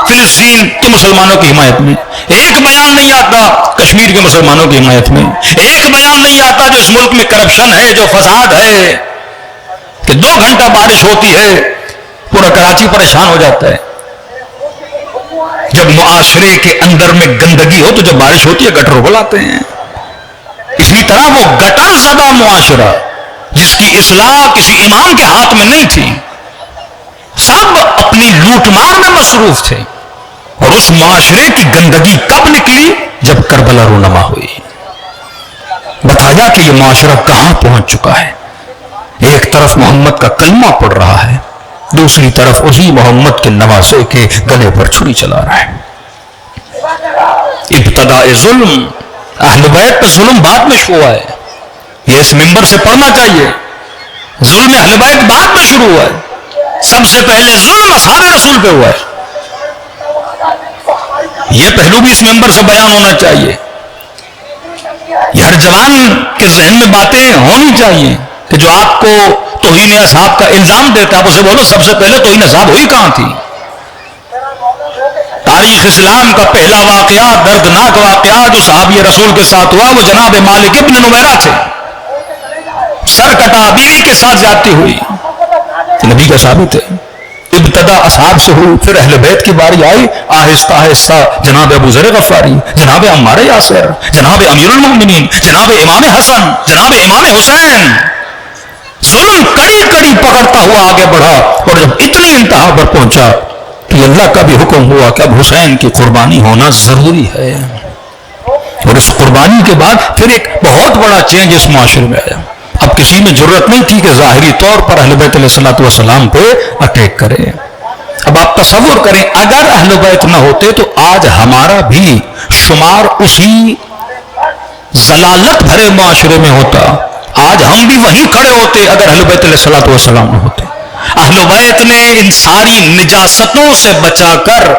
S2: فلسطین کے مسلمانوں کی حمایت میں، ایک بیان نہیں آتا کشمیر کے مسلمانوں کی حمایت میں، ایک بیان نہیں آتا جو اس ملک میں کرپشن ہے، جو فساد ہے، کہ 2 گھنٹہ بارش ہوتی ہے پورا کراچی پریشان ہو جاتا ہے. جب معاشرے کے اندر میں گندگی ہو تو جب بارش ہوتی ہے گٹر ابلاتے ہیں. اسی طرح وہ گٹر زدہ معاشرہ جس کی اصلاح کسی امام کے ہاتھ میں نہیں تھی، سب اپنی لوٹ مار میں مصروف تھے، اور اس معاشرے کی گندگی کب نکلی؟ جب کربلا رونما ہوئی. بتایا کہ یہ معاشرہ کہاں پہنچ چکا ہے. ایک طرف محمد کا کلمہ پڑھ رہا ہے، دوسری طرف اسی محمد کے نواسے کے گلے پر چھری چلا رہا ہے. ابتداء ظلم، اہل بیت پہ ظلم بعد میں شروع ہوا ہے، یہ اس منبر سے پڑھنا چاہیے. ظلم اہل بیت بعد میں شروع ہوا ہے، سب سے پہلے ظلم اصحاب رسول پہ ہوا ہے. یہ پہلو بھی اس منبر سے بیان ہونا چاہیے. یہ ہر جوان کے ذہن میں باتیں ہونی چاہیے کہ جو آپ کو توہین اصحاب کا الزام دیتا ہے آپ اسے بولو سب سے پہلے توہین اصحاب ہوئی کہاں تھی؟ تاریخ اسلام کا پہلا واقعہ، دردناک واقعہ جو صحابی رسول کے ساتھ ہوا، وہ جناب مالک ابن نمیرہ تھے. سر کٹا، بیوی کے ساتھ زیادتی ہوئی، نبی کے صحابی تھے. ابتدا اصحاب سے ہوئی، پھر اہل بیت کی باری آئی، آہستہ آہستہ جناب ابو ذر غفاری، جناب عمار یاسر، جناب امیر المومنین، جناب امام حسن، جناب امام حسین. ظلم کڑی کڑی پکڑتا ہوا آگے بڑھا، اور جب اتنی انتہا پر پہنچا کہ اللہ کا بھی حکم ہوا کہ اب حسین کی قربانی ہونا ضروری ہے. اور اس قربانی کے بعد پھر ایک بہت بڑا چینج اس معاشرے میں آیا. اب کسی میں ضرورت نہیں تھی کہ ظاہری طور پر اہل بیت علیہ الصلوۃ والسلام پہ اٹیک کرے. اب آپ تصور کریں اگر اہل بیت نہ ہوتے تو آج ہمارا بھی شمار اسی ضلالت بھرے معاشرے میں ہوتا. آج ہم بھی وہیں کھڑے ہوتے اگر اہل بیت علیہ الصلوۃ والسلام نہ ہوتے. اہل بیت نے ان ساری نجاستوں سے بچا کر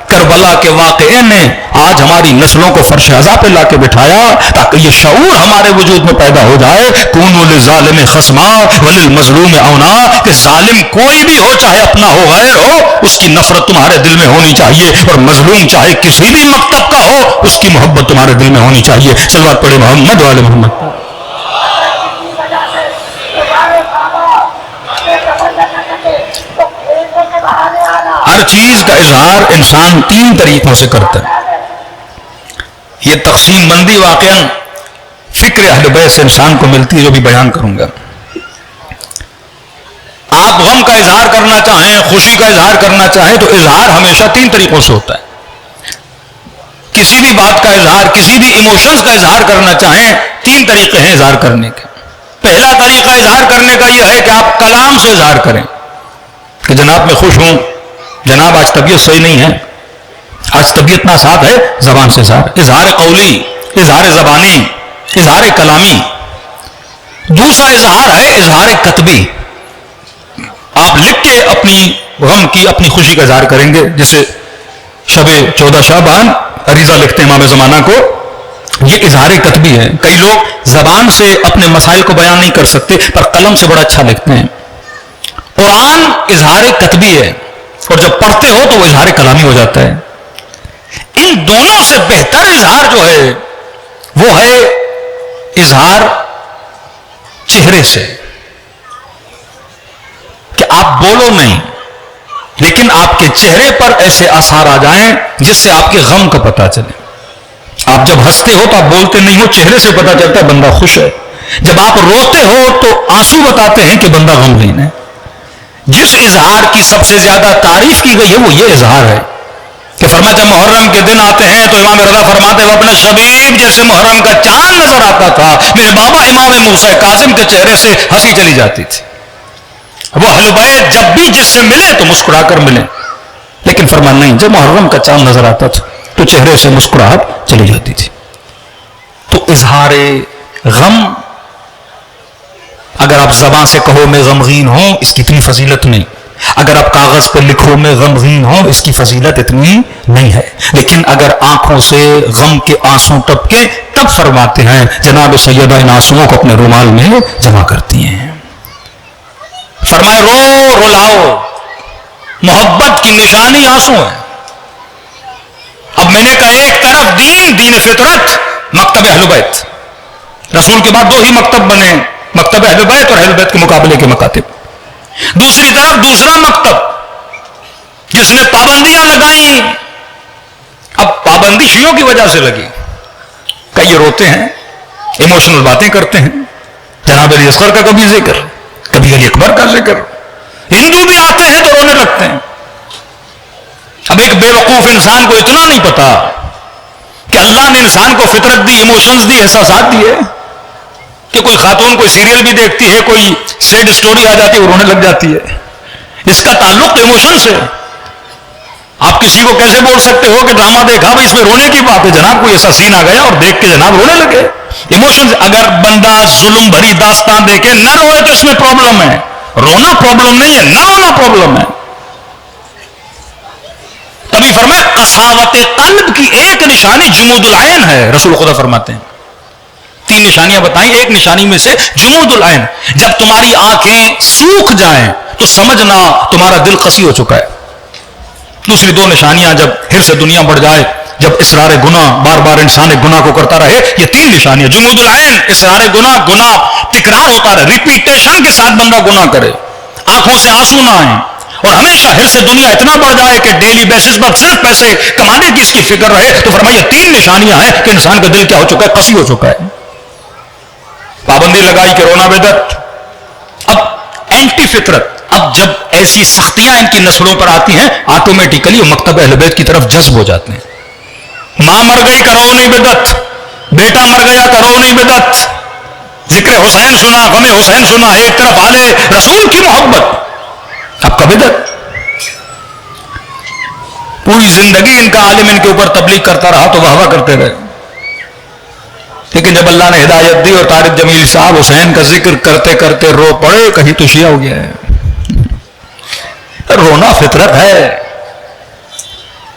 S2: کربلا کے واقعے نے آج ہماری نسلوں کو فرش عزا پہ لا کے بٹھایا تاکہ یہ شعور ہمارے وجود میں پیدا ہو جائے. کونوا للظالم خصما وللمظلوم عونا، کہ ظالم کوئی بھی ہو، چاہے اپنا ہو غیر ہو، اس کی نفرت تمہارے دل میں ہونی چاہیے، اور مظلوم چاہے کسی بھی مکتب کا ہو اس کی محبت تمہارے دل میں ہونی چاہیے. صلوات پڑھے محمد والے محمد. ہر چیز کا اظہار انسان 3 طریقوں سے کرتا ہے. یہ تقسیم بندی واقعا فکر اہل بیت سے انسان کو ملتی ہے، جو بھی بیان کروں گا. آپ غم کا اظہار کرنا چاہیں، خوشی کا اظہار کرنا چاہیں، تو اظہار ہمیشہ 3 طریقوں سے ہوتا ہے. کسی بھی بات کا اظہار، کسی بھی ایموشنز کا اظہار کرنا چاہیں، 3 طریقے ہیں اظہار کرنے کے. پہلا طریقہ اظہار کرنے کا یہ ہے کہ آپ کلام سے اظہار کریں کہ جناب میں خوش ہوں، جناب آج طبیعت صحیح نہیں ہے، آج طبیعت ناساز ہے. زبان سے اظہار قولی، اظہار زبانی، اظہار کلامی. دوسرا اظہار ہے اظہار کتبی. آپ لکھ کے اپنی غم کی، اپنی خوشی کا اظہار کریں گے. جیسے شب 14 شعبان عریضہ لکھتے ہیں امام زمانہ کو، یہ اظہار کتبی ہے. کئی لوگ زبان سے اپنے مسائل کو بیان نہیں کر سکتے پر قلم سے بڑا اچھا لکھتے ہیں. قرآن اظہار کتبی ہے، اور جب پڑھتے ہو تو وہ اظہار کلامی ہو جاتا ہے. ان دونوں سے بہتر اظہار جو ہے وہ ہے اظہار چہرے سے، کہ آپ بولو نہیں لیکن آپ کے چہرے پر ایسے آثار آ جائیں جس سے آپ کے غم کا پتہ چلے. آپ جب ہنستے ہو تو آپ بولتے نہیں ہو، چہرے سے پتہ چلتا ہے بندہ خوش ہے. جب آپ روتے ہو تو آنسو بتاتے ہیں کہ بندہ غمگین ہے. جس اظہار کی سب سے زیادہ تعریف کی گئی ہے وہ یہ اظہار ہے کہ فرمایا جب محرم کے دن آتے ہیں تو امام رضا فرماتے ہیں وہ اپنا شبیب جیسے محرم کا چاند نظر آتا تھا، میرے بابا امام موسیٰ کاظم کے چہرے سے ہنسی چلی جاتی تھی. وہ اہل بیت جب بھی جس سے ملے تو مسکرا کر ملے، لیکن فرمان نہیں، جب محرم کا چاند نظر آتا تھا تو چہرے سے مسکراہٹ چلی جاتی تھی. تو اظہار غم، اگر آپ زبان سے کہو میں غمگین ہوں، اس کی اتنی فضیلت نہیں. اگر آپ کاغذ پہ لکھو میں غمگین ہوں، اس کی فضیلت اتنی نہیں ہے. لیکن اگر آنکھوں سے غم کے آنسو ٹپکے تب فرماتے ہیں جناب سیدہ ان آنسوؤں کو اپنے رومال میں جمع کرتی ہیں. فرمائے رو رلاؤ، محبت کی نشانی آنسو ہے. اب میں نے کہا ایک طرف دین فطرت، مکتب اہل بیت، رسول کے بعد 2 ہی مکتب بنے، مکتب اہل بیت اور اہل بیت کے مقابلے کے مکاتب. دوسری طرف دوسرا مکتب جس نے پابندیاں لگائیں. اب پابندی شیعوں کی وجہ سے لگی. کئی یہ روتے ہیں، ایموشنل باتیں کرتے ہیں، جناب علی اصغر کا کبھی ذکر، کبھی علی اکبر کا ذکر. ہندو بھی آتے ہیں تو رونے لگتے ہیں. اب ایک بے وقوف انسان کو اتنا نہیں پتا کہ اللہ نے انسان کو فطرت دی، ایموشنز دی، احساسات دیے، کہ کوئی خاتون کوئی سیریل بھی دیکھتی ہے، کوئی سیڈ سٹوری آ جاتی ہے وہ رونے لگ جاتی ہے. اس کا تعلق ایموشن سے. آپ کسی کو کیسے بول سکتے ہو کہ ڈرامہ دیکھا بھائی اس میں رونے کی بات ہے، جناب کوئی ایسا سین آ گیا اور دیکھ کے جناب رونے لگے. ایموشن. اگر بندہ ظلم بھری داستان دیکھے نہ روئے تو اس میں پرابلم ہے. رونا پرابلم نہیں ہے، نہ رونا پرابلم ہے. تبھی فرمائے قساوت قلب کی ایک نشانی جمود العین ہے. رسول خدا فرماتے ہیں 3 نشانیاں بتائیں، ایک نشانی میں سے جمود العین. جب تمہاری آنکھیں سوکھ جائیں تو سمجھنا تمہارا دل قسی ہو چکا ہے. دوسری 2 نشانیاں جب حرص دنیا بڑھ جائے، جب اصرار گناہ، بار بار انسان گناہ کو کرتا رہے. یہ 3 نشانیاں. جمود العین، اصرار گناہ تکرار ہوتا رہے، ریپیٹیشن کے ساتھ بندہ گناہ کرے، آنکھوں سے آنسو نہ آئیں، اور ہمیشہ حرص دنیا اتنا بڑھ جائے کہ ڈیلی بیسس پر صرف پیسے کمانے کی اس کی فکر رہے. تو فرمایا 3 نشانیاں ہیں کہ انسان کا دل کیا ہو چکا ہے، قسی ہو چکا ہے. پابندی لگائی کہ رونا بدعت. اب اینٹی فطرت. اب جب ایسی سختیاں ان کی نسلوں پر آتی ہیں آٹومیٹیکلی وہ مکتب اہل بیت کی طرف جذب ہو جاتے ہیں. ماں مر گئی کرو نہیں بدعت، بیٹا مر گیا کرو نہیں بدعت، ذکر حسین سنا، غم حسین سنا، ایک طرف آل رسول کی محبت، اب کا بدعت. پوری زندگی ان کا عالم ان کے اوپر تبلیغ کرتا رہا تو واہ واہ کرتے رہے. لیکن جب اللہ نے ہدایت دی اور طارق جمیل صاحب حسین کا ذکر کرتے کرتے رو پڑے، کہیں تو شیعہ ہو گیا ہے. رونا فطرت ہے.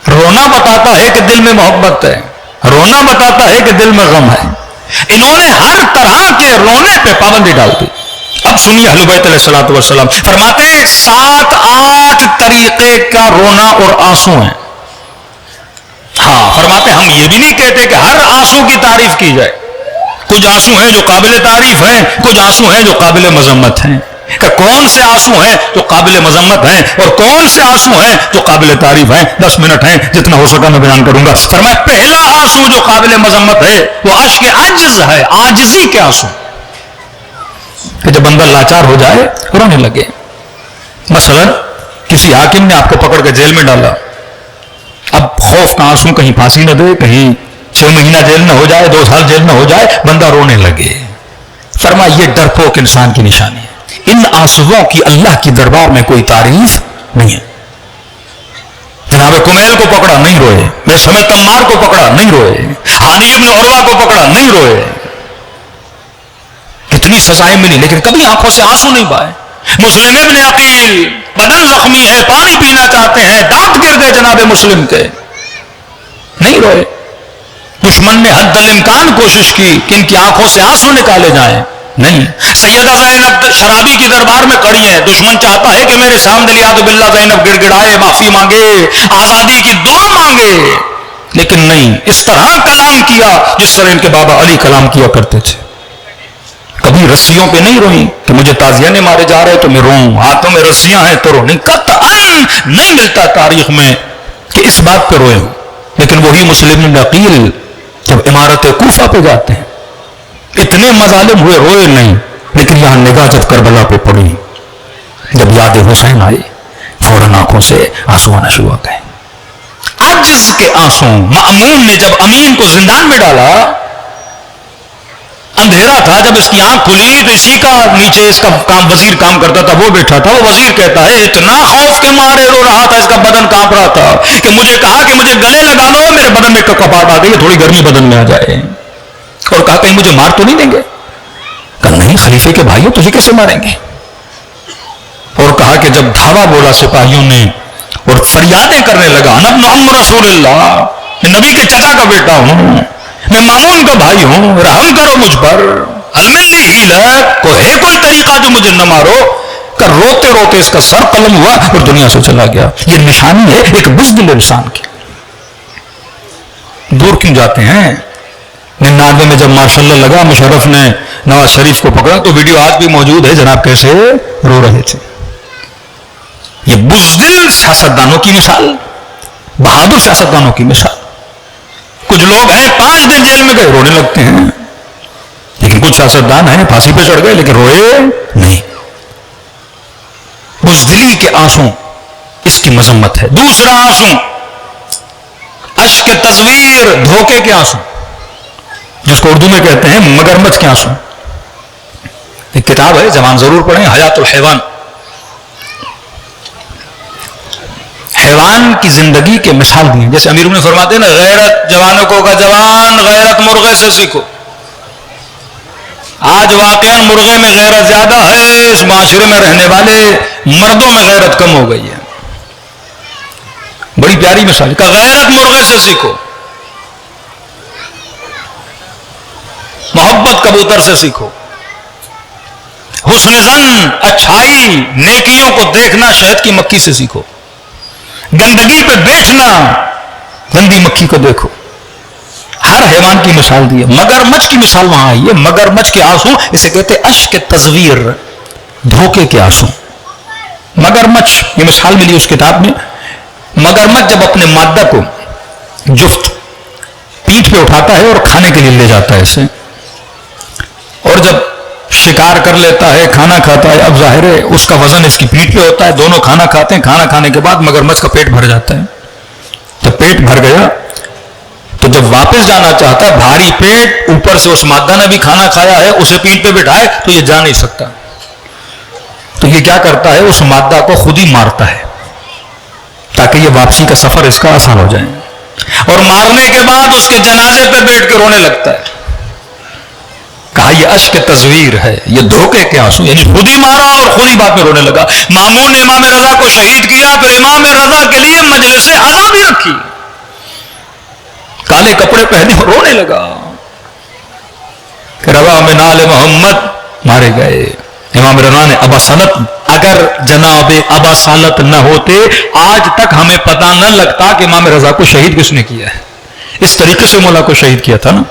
S2: رونا بتاتا ہے کہ دل میں محبت ہے، رونا بتاتا ہے کہ دل میں غم ہے. انہوں نے ہر طرح کے رونے پہ پابندی ڈال دی. اب سنیے اہل بیت علیہ الصلوۃ والسلام فرماتے ہیں 7-8 طریقے کا رونا اور آنسو ہیں. ہاں فرماتے ہم یہ بھی نہیں کہتے کہ ہر آنسو کی تعریف کی جائے. کچھ آنسو ہیں جو قابل تعریف ہیں، کچھ آنسو ہیں جو قابل مذمت ہیں. کہ کون سے آنسو ہیں جو قابل مذمت ہیں اور کون سے آنسو ہیں جو قابل تعریف ہیں. 10 منٹ ہیں، جتنا ہو سکا میں بیان کروں گا. فرمایا پہلا آنسو جو قابل مذمت ہے وہ اشک عجز ہے، عاجزی کے آنسو، کہ جب بندہ لاچار ہو جائے رونے لگے. مثلا کسی حاکم نے آپ کو پکڑ کے جیل میں ڈالا، اب خوف کا آنسو، کہیں پھانسی نہ دے، کہیں 6 مہینہ جیل نہ ہو جائے، 2 سال جیل نہ ہو جائے، بندہ رونے لگے. فرمایا یہ ڈرپوک انسان کی نشانی ہے. ان آنسوؤں کی اللہ کی دربار میں کوئی تعریف نہیں ہے. جناب کمیل کو پکڑا نہیں روئے، میں تمار کو پکڑا نہیں روئے، ہانی ابن عروہ کو پکڑا نہیں روئے. کتنی سزائیں ملی لیکن کبھی آنکھوں سے آنسو نہیں بہائے. مسلم ابن عقیل بدن زخمی ہے، پانی پینا چاہتے ہیں، دانت گر گئے جناب مسلم کے، نہیں روئے. دشمن نے حد الامکان کوشش کی کہ ان کی آنکھوں سے آنسو نکالے جائیں، نہیں. سیدہ زینب شرابی کی دربار میں کھڑی ہیں، دشمن چاہتا ہے کہ میرے سامنے لیاد باللہ زینب گڑ گڑائے، معافی مانگے، آزادی کی دعا مانگے، لیکن نہیں. اس طرح کلام کیا جس طرح ان کے بابا علی کلام کیا کرتے تھے. کبھی رسیوں پہ نہیں روئی کہ مجھے تازیانے مارے جا رہے تو میں روؤں، ہاتھوں میں رسیاں ہیں تو رو. نہیں، قطعاً نہیں ملتا تاریخ میں کہ اس بات پہ روئے ہوں. لیکن وہی مسلم ابن عقیل جب عمارت کوفہ پہ جاتے ہیں، اتنے مظالم ہوئے، روئے نہیں. لیکن یہاں نگاہ جب کربلا پہ پڑی، جب یاد حسین آئی، فوراً آنکھوں سے آنسو آنا شروع ہو گئے. عجز کے آنسو. مأمون نے جب امین کو زندان میں ڈالا، اندھیرا تھا، جب اس کی آنکھ کھلی تو اسی کا نیچے اس کا کام وزیر کام کرتا تھا، وہ بیٹھا تھا. وہ وزیر کہتا ہے اتنا خوف کے مارے رو رہا تھا، اس کا بدن کانپ رہا تھا کہ مجھے کہا کہ مجھے گلے لگا لو، میرے بدن میں کپاہٹ آ گئی، تھوڑی گرمی بدن میں آ جائے. اور کہا کہیں مجھے مار تو نہیں دیں گے؟ کہا نہیں خلیفے کے بھائیوں تجھے کیسے ماریں گے؟ اور کہا کہ جب دھاوا بولا سپاہیوں نے اور فریادیں کرنے لگا، انا ابن عم رسول اللہ، میں نبی کے چچا کا بیٹا ہوں، میں مامون کا بھائی ہوں، رحم کرو مجھ پر، الملی ہیلت کو ہے کوئی طریقہ جو مجھے نہ مارو. کر روتے روتے اس کا سر قلم ہوا اور دنیا سے چلا گیا. یہ نشانی ہے ایک بزدل انسان کی. دور کیوں جاتے ہیں؟ 99 میں جب ماشاء اللہ لگا مشرف نے نواز شریف کو پکڑا تو ویڈیو آج بھی موجود ہے، جناب کیسے رو رہے تھے. یہ بزدل سیاستدانوں کی مثال، بہادر سیاستدانوں کی مثال. کچھ لوگ ہیں 5 دن جیل میں گئے رونے لگتے ہیں، لیکن کچھ سیاستدان ہیں پھانسی پہ چڑھ گئے لیکن روئے نہیں. بزدلی کے آنسو اس کی مذمت ہے. دوسرا آنسو اشک تصویر، دھوکے کے آنسو، جس کو اردو میں کہتے ہیں مگرمچھ کے آنسو. ایک کتاب ہے، زبان ضرور پڑھیں، حیات الحیوان. حیوان کی زندگی کے مثال دی ہیں. جیسے امیر نے فرماتے ہیں نا، غیرت جوانوں کو کا جوان، غیرت مرغے سے سیکھو. آج واقعا مرغے میں غیرت زیادہ ہے، اس معاشرے میں رہنے والے مردوں میں غیرت کم ہو گئی ہے. بڑی پیاری مثال کہ غیرت مرغے سے سیکھو، محبت کبوتر سے سیکھو، حسن ظن، اچھائی، نیکیوں کو دیکھنا شہد کی مکھی سے سیکھو، گندگی پہ بیٹھنا گندی مکھی کو دیکھو. ہر حیوان کی مثال دی ہے. مگرمچھ کی مثال وہاں آئی ہے. مگرمچھ کے آنسو اسے کہتے ہیں اشک تصویر، دھوکے کے آنسو. مگرمچھ یہ مثال ملی اس کتاب میں. مگرمچھ جب اپنے مادہ کو جفت پیٹھ پہ اٹھاتا ہے اور کھانے کے لیے لے جاتا ہے اسے، اور جب شکار کر لیتا ہے، کھانا کھاتا ہے، اب ظاہر ہے اس کا وزن اس کی پیٹھ پہ ہوتا ہے، دونوں کھانا کھاتے ہیں. کھانا کھانے کے بعد مگرمچھ کا پیٹ بھر جاتا ہے. جب پیٹ بھر گیا تو جب واپس جانا چاہتا ہے، بھاری پیٹ، اوپر سے اس مادہ نے بھی کھانا کھایا ہے، اسے پیٹھ پہ بٹھائے تو یہ جا نہیں سکتا. تو یہ کیا کرتا ہے، اس مادہ کو خود ہی مارتا ہے تاکہ یہ واپسی کا سفر اس کا آسان ہو جائے. اور مارنے کے بعد اس کے جنازے پہ بیٹھ کے رونے لگتا ہے. کہا یہ اشک تصویر ہے، یہ دھوکے کے آنسو، یعنی خود ہی مارا اور خود ہی بعد میں رونے لگا. مامون نے امام رضا کو شہید کیا، پھر امام رضا کے لیے مجلس عزا بھی رکھی، کالے کپڑے پہنے اور رونے لگا کہ روا من آل محمد مارے گئے. امام رضا نے ابا سالت، اگر جناب ابا سالت نہ ہوتے آج تک ہمیں پتہ نہ لگتا کہ امام رضا کو شہید کس نے کیا ہے. اس طریقے سے مولا کو شہید کیا تھا نا.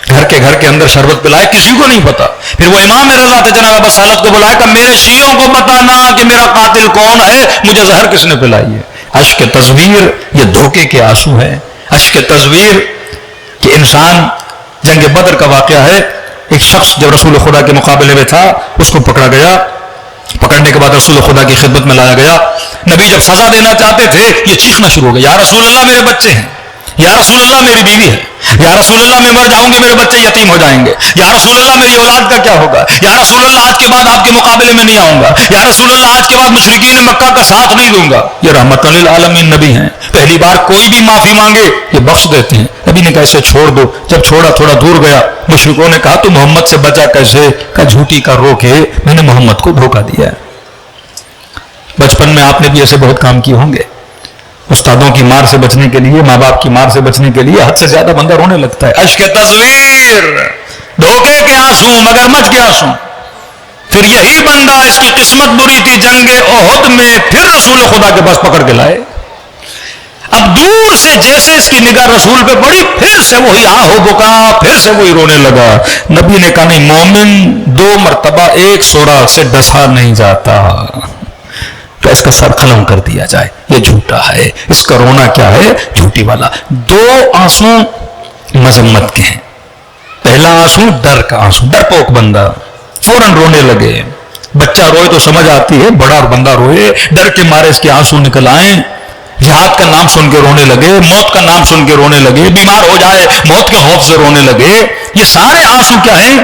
S2: گھر کے اندر شربت پلائے، کسی کو نہیں پتا. پھر وہ امام رضا تھے جناب بصالت کو بلایا کہ میرے شیعوں کو بتانا کہ میرا قاتل کون ہے، مجھے زہر کس نے پلائی ہے. اشک تصویر یہ دھوکے کے آنسو ہیں. اشک تصویر کہ انسان، جنگ بدر کا واقعہ ہے، ایک شخص جب رسول خدا کے مقابلے میں تھا اس کو پکڑا گیا. پکڑنے کے بعد رسول خدا کی خدمت میں لایا گیا. نبی جب سزا دینا چاہتے تھے یہ چیخنا شروع ہو گیا، یا رسول اللہ میرے بچے ہیں، یا رسول اللہ میری بیوی ہے، یا رسول اللہ میں مر جاؤں گی میرے بچے یتیم ہو جائیں گے، یا رسول اللہ میری اولاد کا کیا ہوگا، یا رسول اللہ آج کے بعد آپ کے مقابلے میں نہیں آؤں گا، یا رسول اللہ آج کے بعد مشرکین مکہ کا ساتھ نہیں دوں گا. یہ رحمت للعالمین نبی ہیں، پہلی بار کوئی بھی معافی مانگے یہ بخش دیتے ہیں. نبی نے کہا اسے چھوڑ دو. جب چھوڑا تھوڑا دور گیا، مشرکوں نے کہا تو محمد سے بچا کیسے؟ کہا جھوٹی کا رو کے میں نے محمد کو دھوکہ دیا ہے. بچپن میں آپ نے بھی ایسے بہت کام کیے ہوں گے. استادوں کی مار سے بچنے کے لیے، ماں باپ کی مار سے بچنے کے لیے حد سے زیادہ بندہ رونے لگتا ہے. اشک تصویر، دھوکے کے آنسو، مگرمچھ کے آنسو. پھر یہی بندہ، اس کی قسمت بری تھی، جنگ احد میں پھر رسول خدا کے پاس پکڑ کے لائے. اب دور سے جیسے اس کی نگاہ رسول پہ پڑی، پھر سے وہی آہو بکا، پھر سے وہی رونے لگا. نبی نے کہا نہیں، مومن 2 مرتبہ ایک سوراخ سے ڈسا نہیں جاتا، تو اس کا سر قلم کر دیا جائے. یہ جھوٹا ہے، اس کا رونا کیا ہے؟ جھوٹی والا. 2 آنسو مذمت کے ہیں. پہلا آنسو ڈر کا آنسو، ڈرپوک بندہ فوراً رونے لگے. بچہ روئے تو سمجھ آتی ہے، بڑا بندہ روئے ڈر کے مارے اس کے آنسو نکل آئیں. جہاد کا نام سن کے رونے لگے، موت کا نام سن کے رونے لگے، بیمار ہو جائے موت کے خوف سے رونے لگے. یہ سارے آنسو کیا ہیں؟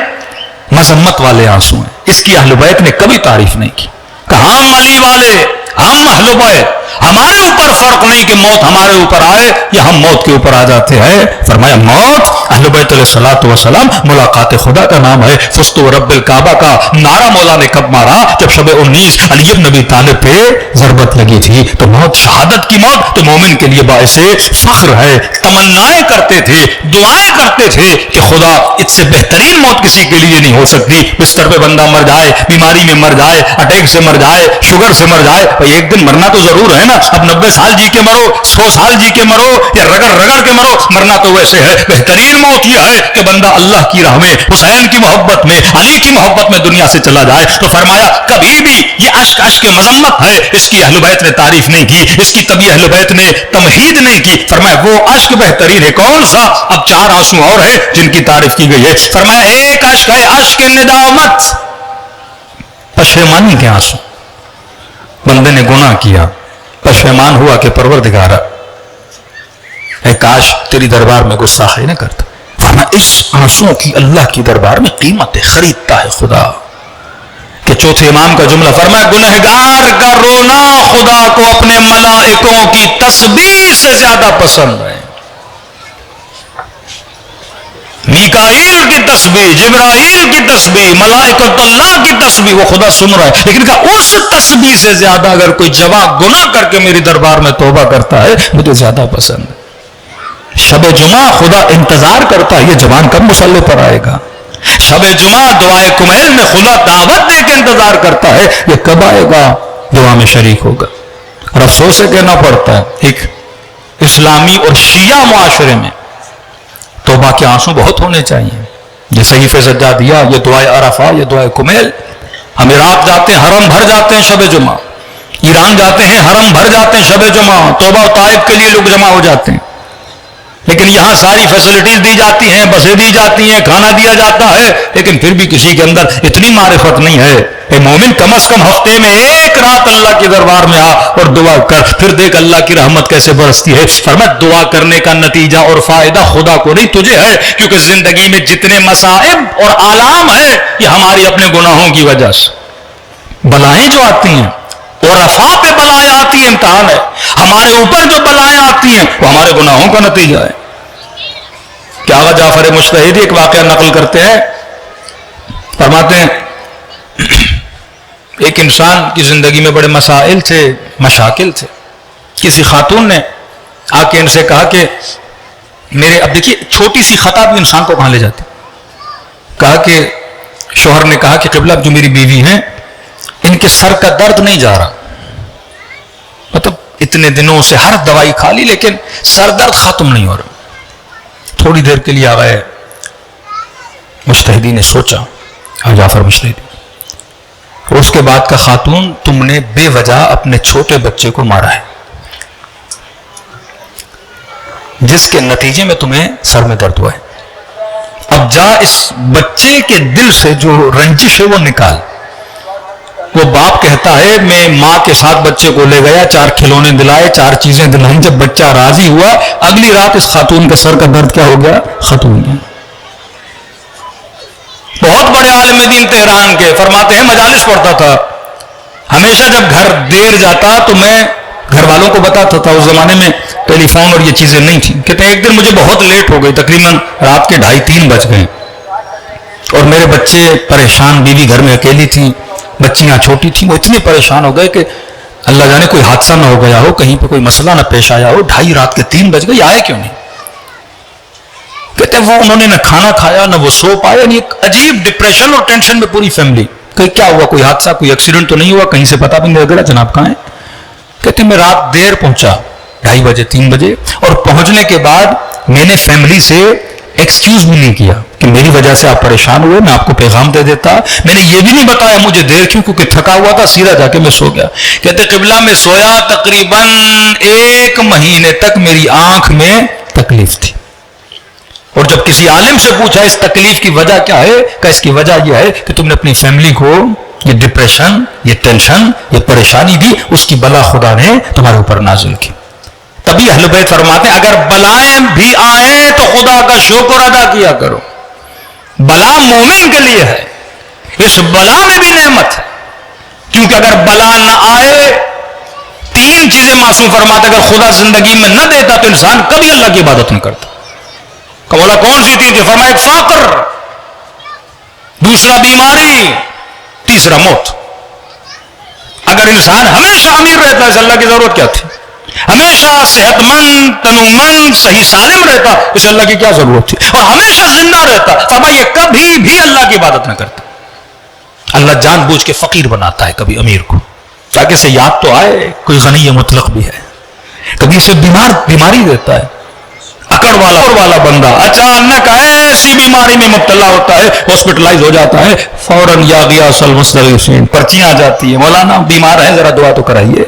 S2: مذمت والے آنسو ہیں. اس کی اہل بیت نے کبھی تعریف نہیں کی کہ ہم علی والے، ہم اہل بیت، ہمارے اوپر فرق نہیں کہ موت ہمارے اوپر آئے یا ہم موت کے اوپر آ جاتے ہیں. فرمایا موت اہل بیت علیہ الصلوۃ والسلام ملاقات خدا کا نام ہے. فزت رب الکعبہ کا نعرہ مولا نے کب مارا؟ جب شب 19 علی بن ابی طالب پہ ضربت لگی تھی. تو موت، شہادت کی موت تو مومن کے لیے باعث فخر ہے. تمنائیں کرتے تھے، دعائیں کرتے تھے کہ خدا اس سے بہترین موت کسی کے لیے نہیں ہو سکتی. بستر پہ بندہ مر جائے، بیماری میں مر جائے، اٹیک سے مر جائے، شوگر سے مر جائے، ایک دن مرنا تو ضرور ہے نا. اب 90 سال جی کے مرو، 100 سال جی کے مرو، یا رگڑ رگڑ کے مرو، مرنا تو ویسے ہے. بہترین موت یہ ہے کہ بندہ اللہ کی راہ میں، حسین کی محبت میں، علی کی محبت میں دنیا سے چلا جائے. تو فرمایا کبھی بھی یہ اشک مذمت ہے، اس کی اہل بیت نے تعریف نہیں کی، اس کی کبھی اہل بیت نے تمہید نہیں کی. فرمایا وہ اشک بہترین ہے. کون سا؟ اب 4 آنسو اور ہیں جن کی تعریف کی گئی ہے. فرمایا ایک اشک ہے اشک ندامت، پشیمانی کے آنسو. بندے نے گناہ کیا، پشیمان ہوا کہ پروردگارا اے کاش تیری دربار میں گستاخی نہ کرتا. ورنہ اس آنسوں کی اللہ کی دربار میں قیمت ہے، خریدتا ہے خدا. کہ چوتھے امام کا جملہ فرمایا گنہگار کا رونا خدا کو اپنے ملائکوں کی تسبیح سے زیادہ پسند ہے. میکائیل کی تسبیح، جبرائیل کی تسبیح، ملائکۃ اللہ کی تسبیح وہ خدا سن رہا ہے، لیکن کہا اس تسبیح سے زیادہ اگر کوئی جواب گناہ کر کے میری دربار میں توبہ کرتا ہے مجھے زیادہ پسند ہے. شب جمعہ خدا انتظار کرتا ہے، یہ جوان کب مصلی پر آئے گا. شب جمعہ دعائے کمیل میں خدا دعوت دے کے انتظار کرتا ہے، یہ کب آئے گا، دعا میں شریک ہوگا. اور افسوس سے کہنا پڑتا ہے ایک اسلامی اور شیعہ معاشرے میں توبہ کے آنسو بہت ہونے چاہیے. یہ صحیفہ سجادیہ، یہ دعائے عرفہ، یہ دعائے کمیل. ہم عراق جاتے ہیں حرم بھر جاتے ہیں شب جمعہ، ایران جاتے ہیں حرم بھر جاتے ہیں شب جمعہ، توبہ و طائب کے لیے لوگ جمع ہو جاتے ہیں. لیکن یہاں ساری فیسلٹیز دی جاتی ہیں، بسیں دی جاتی ہیں، کھانا دیا جاتا ہے، لیکن پھر بھی کسی کے اندر اتنی معرفت نہیں ہے. اے مومن کم از کم ہفتے میں ایک رات اللہ کے دربار میں آ اور دعا کر، پھر دیکھ اللہ کی رحمت کیسے برستی ہے. فرمایا دعا کرنے کا نتیجہ اور فائدہ خدا کو نہیں تجھے ہے، کیونکہ زندگی میں جتنے مصائب اور آلام ہیں یہ ہماری اپنے گناہوں کی وجہ سے. بلائیں جو آتی ہیں اور رفا پہ بلائیں آتی ہیں، امتحان ہے. ہمارے اوپر جو بلائیں آتی ہیں وہ ہمارے گناہوں کا نتیجہ ہے. کہ آغا جعفر مجتہدی ایک واقعہ نقل کرتے ہیں، فرماتے ہیں ایک انسان کی زندگی میں بڑے مسائل تھے، مشاکل تھے. کسی خاتون نے آ کے ان سے کہا کہ میرے، اب دیکھیے چھوٹی سی خطا بھی انسان کو کہاں لے جاتی. کہا کہ شوہر نے کہا کہ قبلہ جو میری بیوی ہیں ان کے سر کا درد نہیں جا رہا، مطلب اتنے دنوں سے ہر دوائی کھا لی لیکن سر درد ختم نہیں ہو رہا. تھوڑی دیر کے لیے آ گئے، مجتہدین نے سوچا، جعفر مجتہدی، اس کے بعد کا خاتون تم نے بے وجہ اپنے چھوٹے بچے کو مارا ہے، جس کے نتیجے میں تمہیں سر میں درد ہوا ہے، اب جا اس بچے کے دل سے جو رنجش ہے وہ نکال۔ وہ باپ کہتا ہے میں ماں کے ساتھ بچے کو لے گیا، 4 کھلونے دلائے، 4 چیزیں دلائیں، جب بچہ راضی ہوا اگلی رات اس خاتون کے سر کا درد کیا ہو گیا؟ ختم ہو گیا۔ بہت بڑے عالم دین تہران کے فرماتے ہیں مجالس پڑھتا تھا، ہمیشہ جب گھر دیر جاتا تو میں گھر والوں کو بتاتا تھا، اس زمانے میں ٹیلی فون اور یہ چیزیں نہیں تھیں، کہتے ہیں ایک دن مجھے بہت لیٹ ہو گئی، تقریباً رات کے 2:30-3 بج گئے اور میرے بچے پریشان، بیوی گھر میں اکیلی تھی، بچیاں چھوٹی تھیں، وہ اتنے پریشان ہو گئے کہ اللہ جانے کوئی حادثہ نہ ہو گیا ہو، کہیں پہ کوئی مسئلہ نہ پیش آیا ہو، 2:30 رات کے 3 بج گئے، آئے کیوں نہیں؟ کہتے ہیں وہ انہوں نے نہ کھانا کھایا نہ وہ سو پائے، یعنی ایک عجیب ڈپریشن اور ٹینشن میں پوری فیملی، کہ کیا ہوا، کوئی حادثہ کوئی ایکسیڈنٹ تو نہیں ہوا، کہیں سے پتہ بھی نہیں لگا جناب کہاں ہیں؟ کہتے ہیں میں رات دیر پہنچا، 2:30 بجے 3 بجے، اور پہنچنے کے بعد میں نے فیملی سے ایکسکیوز بھی نہیں کیا کہ میری وجہ سے آپ پریشان ہوئے، میں آپ کو پیغام دے دیتا، میں نے یہ بھی نہیں بتایا مجھے دیر کیوں، کیونکہ تھکا ہوا تھا، سیدھا جا کے میں سو گیا۔ کہتے قبلہ میں سویا تقریباً 1 مہینے تک میری آنکھ میں تکلیف تھی، اور جب کسی عالم سے پوچھا اس تکلیف کی وجہ کیا ہے، کہ اس کی وجہ یہ ہے کہ تم نے اپنی فیملی کو یہ ڈپریشن، یہ ٹینشن، یہ پریشانی دی، اس کی بلا خدا نے تمہارے اوپر نازل کی۔ تبھی اہل بیت فرماتے ہیں اگر بلائیں بھی آئیں تو خدا کا شکر ادا کیا کرو، بلا مومن کے لیے ہے، اس بلا میں بھی نعمت ہے، کیونکہ اگر بلا نہ آئے 3 چیزیں معصوم فرماتے اگر خدا زندگی میں نہ دیتا تو انسان کبھی اللہ کی عبادت نہیں کرتا۔ کہ بولا کون سی 3 چیز؟ فرمایا ایک فقر، دوسرا بیماری، تیسرا موت۔ اگر انسان ہمیشہ امیر رہتا ہے، اللہ کی ضرورت کیا تھی؟ ہمیشہ صحت مند، تنومند، صحیح سالم رہتا، اسے اللہ کی کیا ضرورت تھی؟ اور ہمیشہ زندہ رہتا، فرمایا یہ کبھی بھی اللہ کی عبادت نہ کرتا۔ اللہ جان بوجھ کے فقیر بناتا ہے کبھی امیر کو، تاکہ اسے یاد تو آئے کوئی غنی مطلق بھی ہے، کبھی اسے بیماری دیتا ہے، اکڑ والا بندہ اچانک ایسی بیماری میں مبتلا ہوتا ہے، ہاسپٹلائز ہو جاتا ہے، فوراً یا غیاث المستغیثین پرچیاں آ جاتی ہیں، مولانا بیمار ہے ذرا دعا تو کرائیے۔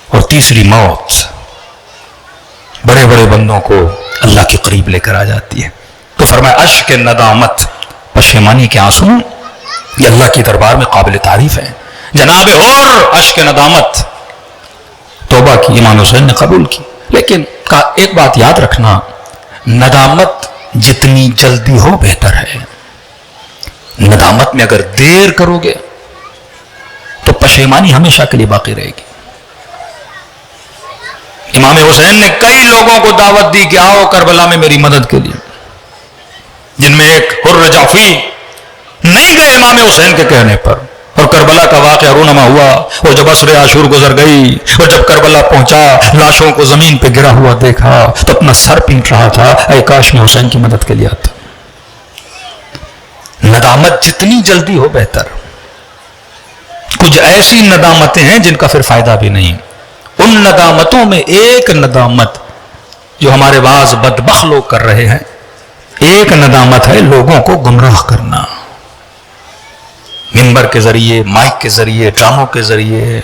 S2: اور تیسری موت، بڑے بڑے بندوں کو اللہ کے قریب لے کر آ جاتی ہے۔ تو فرمایا اشک ندامت، پشیمانی کے آنسو یہ اللہ کی دربار میں قابل تعریف ہے۔ جناب اور اشک ندامت، توبہ کی امام حسین نے قبول کی، لیکن ایک بات یاد رکھنا، ندامت جتنی جلدی ہو بہتر ہے۔ ندامت میں اگر دیر کرو گے تو پشیمانی ہمیشہ کے لیے باقی رہے گی۔ امام حسین نے کئی لوگوں کو دعوت دی کہ آؤ کربلا میں میری مدد کے لیے، جن میں ایک حر جعفی نہیں گئے امام حسین کے کہنے پر، اور کربلا کا واقعہ رونما ہوا، اور جب عصر عاشور گزر گئی اور جب کربلا پہنچا لاشوں کو زمین پہ گرا ہوا دیکھا تو اپنا سر پیٹ رہا تھا، اے کاش میں حسین کی مدد کے لیے آتا۔ ندامت جتنی جلدی ہو بہتر۔ کچھ ایسی ندامتیں ہیں جن کا پھر فائدہ بھی نہیں۔ ان ندامتوں میں ایک ندامت جو ہمارے بعض بدبخت لوگ کر رہے ہیں، ایک ندامت ہے لوگوں کو گمراہ کرنا، منبر کے ذریعے، مائک کے ذریعے، ڈراموں کے ذریعے۔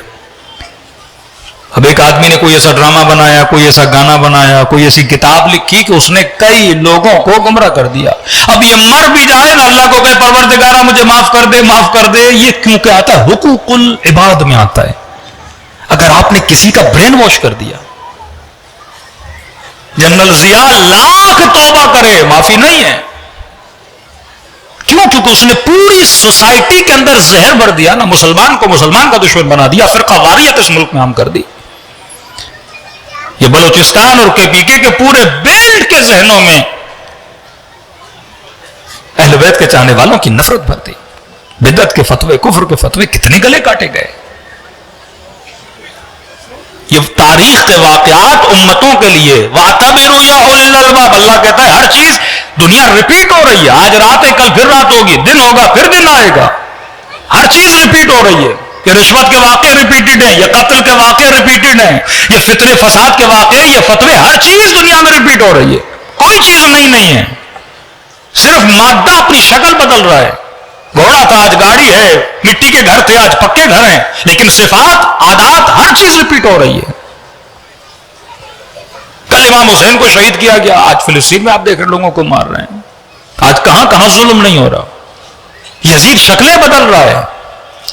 S2: اب ایک آدمی نے کوئی ایسا ڈرامہ بنایا، کوئی ایسا گانا بنایا، کوئی ایسی کتاب لکھی کہ اس نے کئی لوگوں کو گمراہ کر دیا۔ اب یہ مر بھی جائے نا، اللہ کو کہے پروردگارہ مجھے معاف کر دے، یہ کیونکہ آتا ہے حقوق العباد میں آتا ہے۔ اگر آپ نے کسی کا برین واش کر دیا، جنرل ضیاء لاکھ توبہ کرے معافی نہیں ہے، کیوں؟ کیونکہ اس نے پوری سوسائٹی کے اندر زہر بھر دیا نا، مسلمان کو مسلمان کا دشمن بنا دیا، فرقہ واریت اس ملک میں عام کر دی۔ یہ بلوچستان اور KPK کے پورے بیلٹ کے ذہنوں میں اہل بیت کے چاہنے والوں کی نفرت بھر دی۔ بدعت کے فتوے، کفر کے فتوے کتنے گلے کاٹے گئے۔ یہ تاریخ کے واقعات امتوں کے لیے وَاعْتَبِرُوا يَا أُولِي الْأَلْبَابِ، اللہ کہتا ہے ہر چیز دنیا ریپیٹ ہو رہی ہے، آج رات ہے کل پھر رات ہوگی، دن ہوگا پھر دن آئے گا، ہر چیز ریپیٹ ہو رہی ہے۔ یہ رشوت کے واقعے ریپیٹڈ ہیں، یہ قتل کے واقعے ریپیٹڈ ہیں، یہ فتنے فساد کے واقعے، یہ فتوے، ہر چیز دنیا میں ریپیٹ ہو رہی ہے، کوئی چیز نئی نہیں ہے۔ صرف مادہ اپنی شکل بدل رہا ہے. گھوڑا تھا آج گاڑی ہے, مٹی کے گھر تھے آج پکے گھر ہیں, لیکن صفات, عادات, ہر چیز ریپیٹ ہو رہی ہے. کل امام حسین کو شہید کیا گیا, آج فلسطین میں آپ دیکھ رہے لوگوں کو مار رہے ہیں. آج کہاں کہاں ظلم نہیں ہو رہا. یزید شکلیں بدل رہا ہے,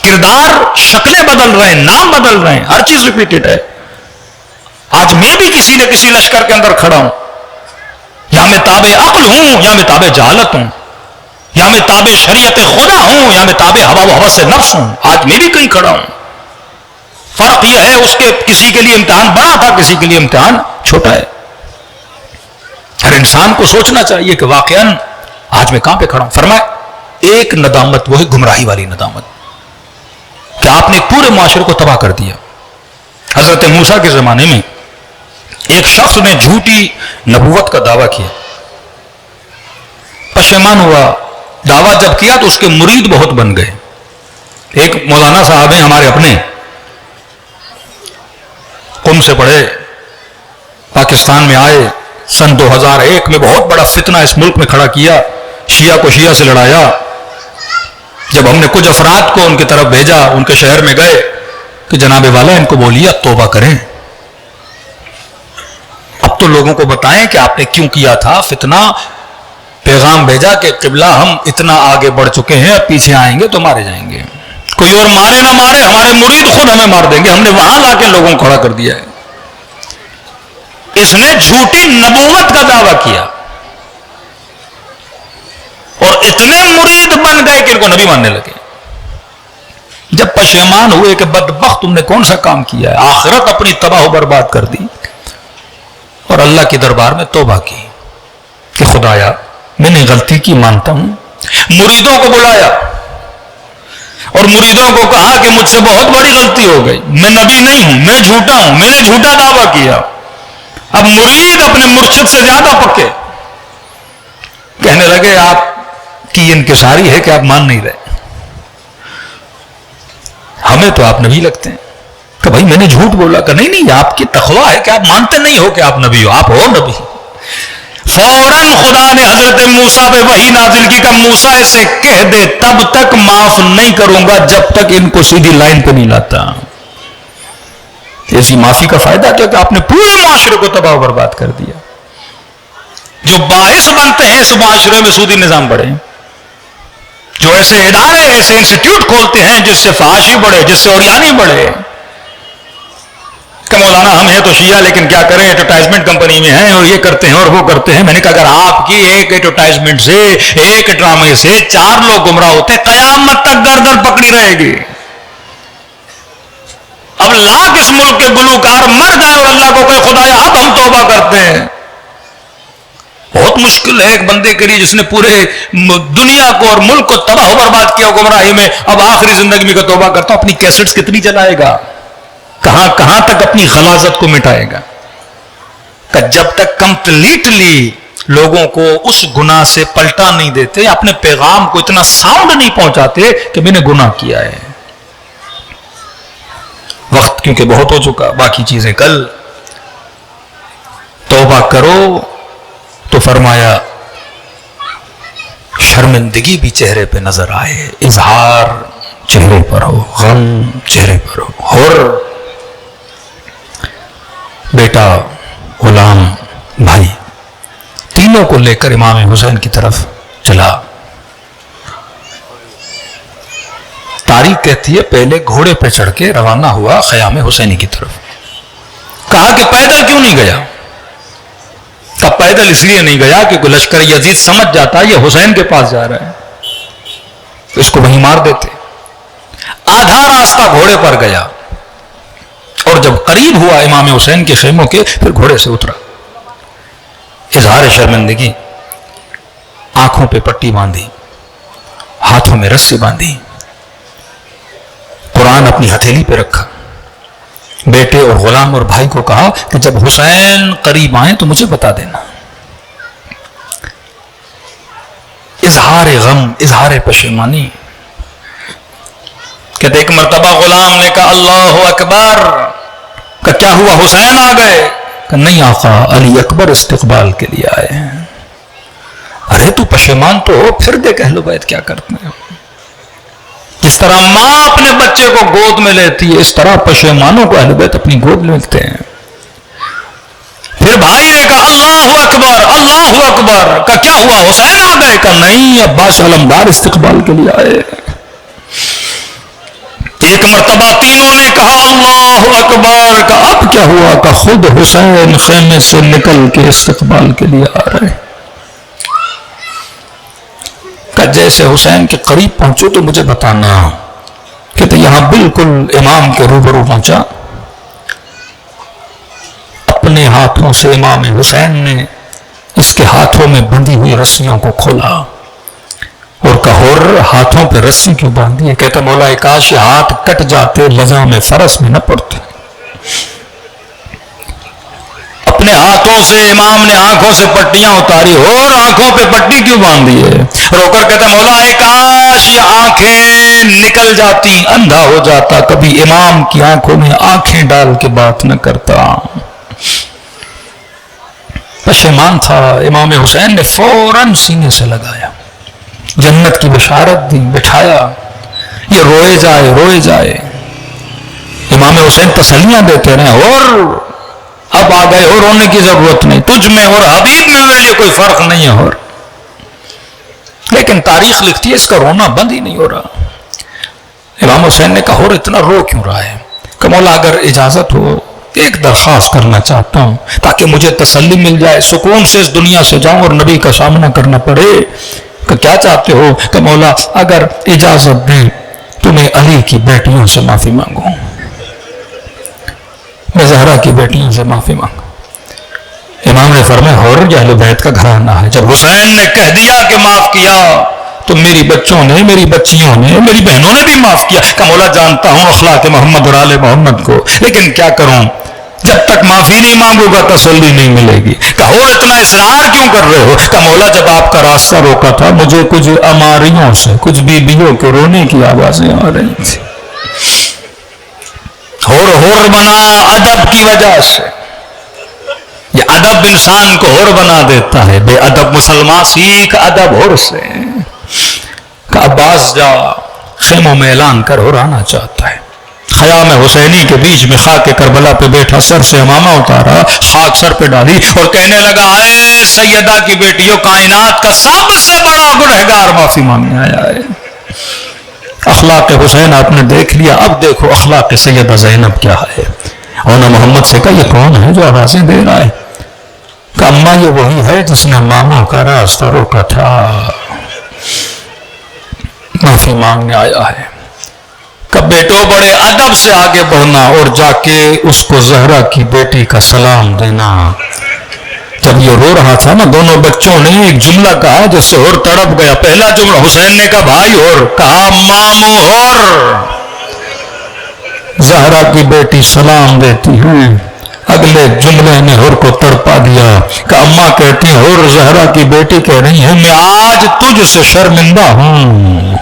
S2: کردار شکلیں بدل رہے ہیں, نام بدل رہے ہیں, ہر چیز ریپیٹڈ ہے. آج میں بھی کسی نہ کسی لشکر کے اندر کھڑا ہوں, یا میں تابع عقل ہوں یا میں تابع جہالت ہوں, یا میں تابع شریعت خدا ہوں یا میں تابع ہوا و ہوس نفس ہوں. آج میں بھی کہیں کھڑا ہوں. فرق یہ ہے اس کے کسی کے لیے امتحان بڑا تھا, کسی کے لیے امتحان چھوٹا ہے. ہر انسان کو سوچنا چاہیے کہ واقعاً آج میں کہاں پہ کھڑا ہوں. فرمایا ایک ندامت, وہ ہے گمراہی والی ندامت, کہ آپ نے پورے معاشرے کو تباہ کر دیا. حضرت موسیٰ کے زمانے میں ایک شخص نے جھوٹی نبوت کا دعویٰ کیا, پشیمان ہوا. دعویٰ جب کیا تو اس کے مرید بہت بن گئے. ایک مولانا صاحب ہیں ہمارے اپنے, قم سے پڑھے, پاکستان میں آئے, سن 2001 میں بہت بڑا فتنہ اس ملک میں کھڑا کیا, شیعہ کو شیعہ سے لڑایا. جب ہم نے کچھ افراد کو ان کی طرف بھیجا, ان کے شہر میں گئے کہ جناب والا ان کو بولیے توبہ کریں, اب تو لوگوں کو بتائیں کہ آپ نے کیوں کیا تھا فتنہ. پیغام بھیجا کہ قبلہ ہم اتنا آگے بڑھ چکے ہیں, اب پیچھے آئیں گے تو مارے جائیں گے. کوئی اور مارے نہ مارے, ہمارے مرید خود ہمیں مار دیں گے. ہم نے وہاں لا کے لوگوں کو کھڑا کر دیا ہے. اس نے جھوٹی نبوت کا دعویٰ کیا اور اتنے مرید بن گئے کہ ان کو نبی ماننے لگے. جب پشیمان ہوئے کہ بدبخت تم نے کون سا کام کیا ہے, آخرت اپنی تباہ و برباد کر دی, اور اللہ کے دربار میں توبہ کی کہ خدایا میں نے غلطی کی, مانتا ہوں. مریدوں کو بلایا اور مریدوں کو کہا کہ مجھ سے بہت بڑی غلطی ہو گئی, میں نبی نہیں ہوں, میں جھوٹا ہوں, میں نے جھوٹا دعویٰ کیا. اب مرید اپنے مرشد سے زیادہ پکے, کہنے لگے آپ کی انکساری ہے کہ آپ مان نہیں رہے, ہمیں تو آپ نبی لگتے ہیں. کہ بھائی میں نے جھوٹ بولا. کہ نہیں, آپ کی تقویٰ ہے کہ آپ مانتے نہیں ہو کہ آپ نبی ہو, آپ ہو نبی. فوراً خدا نے حضرت موسیٰ پہ وحی نازل کی کہ موسیٰ اسے کہہ دے تب تک معاف نہیں کروں گا جب تک ان کو سیدھی لائن پہ نہیں لاتا. ایسی معافی کا فائدہ کیا کہ آپ نے پورے معاشرے کو تباہ و برباد کر دیا. جو باعث بنتے ہیں اس معاشرے میں سودی نظام بڑھے, جو ایسے ادارے ایسے انسٹیٹیوٹ کھولتے ہیں جس سے فحاشی بڑھے, جس سے اوریانی بڑھے. کہ مولانا ہم ہیں تو شیعہ لیکن کیا کریں, ایڈورٹائزمنٹ کمپنی میں ہیں اور یہ کرتے ہیں اور وہ کرتے ہیں. میں نے کہا اگر آپ کی ایک ایڈورٹائزمنٹ سے, ایک ڈرامے سے 4 لوگ گمراہ ہوتے, قیامت تک گردن پکڑی رہے گی. اب لاکھ اس ملک کے گلوکار مر جائیں اور اللہ کو کہے خدایا اب ہم توبہ کرتے ہیں. بہت مشکل ہے ایک بندے کے لیے جس نے پورے دنیا کو اور ملک کو تباہ و برباد کیا گمراہی میں, اب آخری زندگی میں کہ توبہ کرتا ہوں. اپنی کیسٹس کتنی چلائے گا, کہاں کہاں تک اپنی غلاظت کو مٹائے گا. کہ جب تک کمپلیٹلی لوگوں کو اس گناہ سے پلٹا نہیں دیتے, اپنے پیغام کو اتنا ساؤنڈ نہیں پہنچاتے کہ میں نے گناہ کیا ہے. وقت کیونکہ بہت ہو چکا, باقی چیزیں کل. توبہ کرو تو فرمایا شرمندگی بھی چہرے پہ نظر آئے, اظہار چہرے پر ہو, غم چہرے پر ہو. اور بیٹا, غلام, بھائی, تینوں کو لے کر امام حسین کی طرف چلا. تاریخ کہتی ہے پہلے گھوڑے پہ چڑھ کے روانہ ہوا خیام حسینی کی طرف. کہا کہ پیدل کیوں نہیں گیا؟ کہ پیدل اس لیے نہیں گیا کہ لشکر یزید سمجھ جاتا یہ حسین کے پاس جا رہا ہے, اس کو وہیں مار دیتے. آدھا راستہ گھوڑے پر گیا اور جب قریب ہوا امام حسین کے خیموں کے, پھر گھوڑے سے اترا. اظہار شرمندگی, آنکھوں پہ پٹی باندھی, ہاتھوں میں رسی باندھی, قرآن اپنی ہتھیلی پہ رکھا. بیٹے اور غلام اور بھائی کو کہا کہ جب حسین قریب آئیں تو مجھے بتا دینا. اظہار غم, اظہار پشیمانی. کہتے ایک مرتبہ غلام نے کہا اللہ اکبر. کہ کیا ہوا, حسین آ گئے؟ کہ نہیں آقا, علی اکبر استقبال کے لیے آئے ہیں. ارے تو پشیمان تو ہو، پھر دیکھ اہل بیت کیا کرتے ہیں. جس طرح ماں اپنے بچے کو گود میں لیتی ہے، اس طرح پشیمانوں کو اہل بیت اپنی گود میں لیتے ہیں. پھر بھائی نے کہا اللہ اکبر اللہ اکبر. کا کیا ہوا، حسین آ گئے؟ کا نہیں، عباس علمدار استقبال کے لیے آئے. ایک مرتبہ تینوں نے کہا اللہ اکبر. کا اب کیا ہوا؟ کا خود حسین خیمے سے نکل کے استقبال کے لیے آ رہے. کہ جیسے حسین کے قریب پہنچو تو مجھے بتانا. کہتے یہاں بالکل امام کے روبرو پہنچا. اپنے ہاتھوں سے امام حسین نے اس کے ہاتھوں میں بندھی ہوئی رسیوں کو کھولا اور کہا ہاتھوں پہ رسی کیوں باندھی ہے؟ کہتا مولا کاش یہ ہاتھ کٹ جاتے، لجام فرس میں نہ پڑتے. اپنے ہاتھوں سے امام نے آنکھوں سے پٹیاں اتاری، اور آنکھوں پہ پٹی کیوں باندھی ہے؟ رو کر کہتا مولا کاش یہ آنکھیں نکل جاتی، اندھا ہو جاتا، کبھی امام کی آنکھوں میں آنکھیں ڈال کے بات نہ کرتا. پشیمان تھا. امام حسین نے فوراً سینے سے لگایا، جنت کی بشارت دی، بٹھایا. یہ روئے جائے روئے جائے. امام حسین تسلیاں دیتے رہے، اور اب آ گئے ہو، رونے کی ضرورت نہیں، تجھ میں اور حبیب میں میرے لیے کوئی فرق نہیں ہے. اور لیکن تاریخ لکھتی ہے اس کا رونا بند ہی نہیں ہو رہا. امام حسین نے کہا اور اتنا رو کیوں رہا ہے؟ کہ مولا اگر اجازت ہو ایک درخواست کرنا چاہتا ہوں تاکہ مجھے تسلی مل جائے، سکون سے اس دنیا سے جاؤں اور نبی کا سامنا کرنا پڑے. کہ کیا چاہتے ہو؟ کہ مولا اگر اجازت دیں تو میں علی کی بیٹیوں سے معافی مانگوں، میں زہرا کی بیٹیوں سے معافی مانگوں. امام نے فرمایا اور اہل بیت کا گھرانہ ہے. جب حسین نے کہہ دیا کہ معاف کیا تو میری بچوں نے، میری بچیوں نے، میری بہنوں نے بھی معاف کیا. کہ مولا جانتا ہوں اخلاق محمد اور آل محمد کو، لیکن کیا کروں، جب تک معافی نہیں مانگوں گا تسلی نہیں ملے گی. کہا اور اتنا اصرار کیوں کر رہے ہو؟ کہ مولا جب آپ کا راستہ روکا تھا مجھے کچھ اماریوں سے، کچھ بیویوں کے رونے کی آوازیں آ رہی تھی. ہور بنا ادب کی وجہ سے. یہ ادب انسان کو ہور بنا دیتا ہے. بے ادب مسلمان سیکھ ادب ہور سے. کہ عباس جا خیموں میں اعلان کر ہور آنا چاہتا ہے. خیام حسینی کے بیچ میں خاک کربلا پہ بیٹھا، سر سے امامہ اتارا، خاک سر پہ ڈالی اور کہنے لگا اے سیدہ کی بیٹیوں، کائنات کا سب سے بڑا گنہگار معافی مانگنے آیا ہے. اخلاق حسین آپ نے دیکھ لیا، اب دیکھو اخلاق سیدہ زینب کیا ہے. اور محمد سے کہا یہ کون ہے جو آوازیں دے رہا ہے؟ کہ اماں یہ وہی ہے جس نے ماموں کا راستہ روکا تھا، معافی مانگنے آیا ہے. کہ بیٹو بڑے ادب سے آگے بڑھنا اور جا کے اس کو زہرا کی بیٹی کا سلام دینا. جب یہ رو رہا تھا نا، دونوں بچوں نے ایک جملہ کہا جس سے اور تڑپ گیا. پہلا جملہ حسین نے کہا بھائی، اور کہا ماموں اور زہرا کی بیٹی سلام دیتی ہے. اگلے جملے نے اور کو تڑپا دیا. کہ اماں کہتی ہیں اور زہرا کی بیٹی کہہ رہی ہے میں آج تجھ سے شرمندہ ہوں.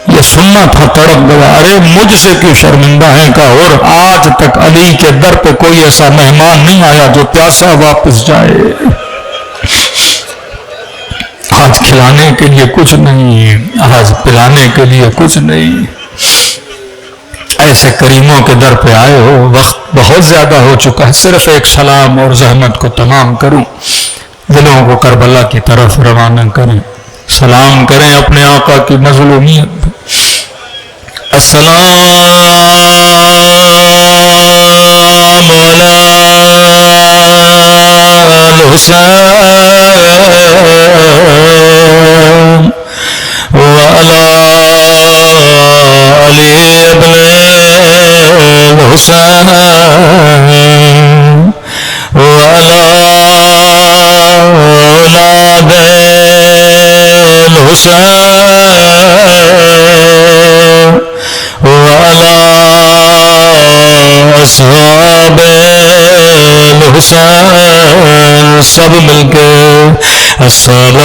S2: یہ سننا تھا، تڑپ گیا. ارے مجھ سے کیوں شرمندہ ہیں؟ کہا اور آج تک علی کے در پہ کوئی ایسا مہمان نہیں آیا جو پیاسا واپس جائے. آج کھلانے کے لیے کچھ نہیں، آج پلانے کے لیے کچھ نہیں. ایسے کریموں کے در پہ آئے ہو، وقت بہت زیادہ ہو چکا ہے. صرف ایک سلام اور زحمت کو تمام کروں، دلوں کو کربلا کی طرف روانہ کریں. سلام کریں اپنے آقا کی مظلومیت. السلام علی الحسین وعلی علی ابن الحسین وعلی اولاد الحسین وعلی اصحاب الحسین. سب مل کے السلام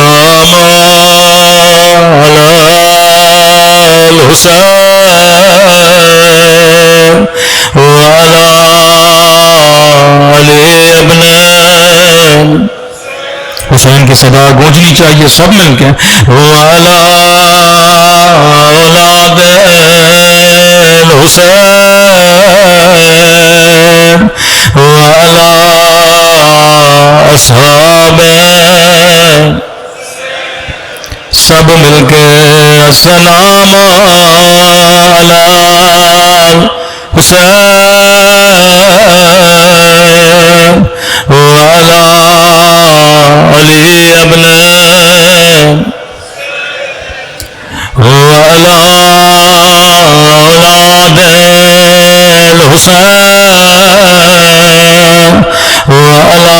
S2: علی الحسین وعلی علی ابن
S1: حسین کی صدا گونجنی چاہیے سب مل کے. وَعَلَىٰ أَوْلَادِ الْحُسَيْنِ وَعَلَىٰ أَصْحَابِهِ سب مل کے السلام علی حسین وعلی علی ابن وعلی اولاد الحسین وعلی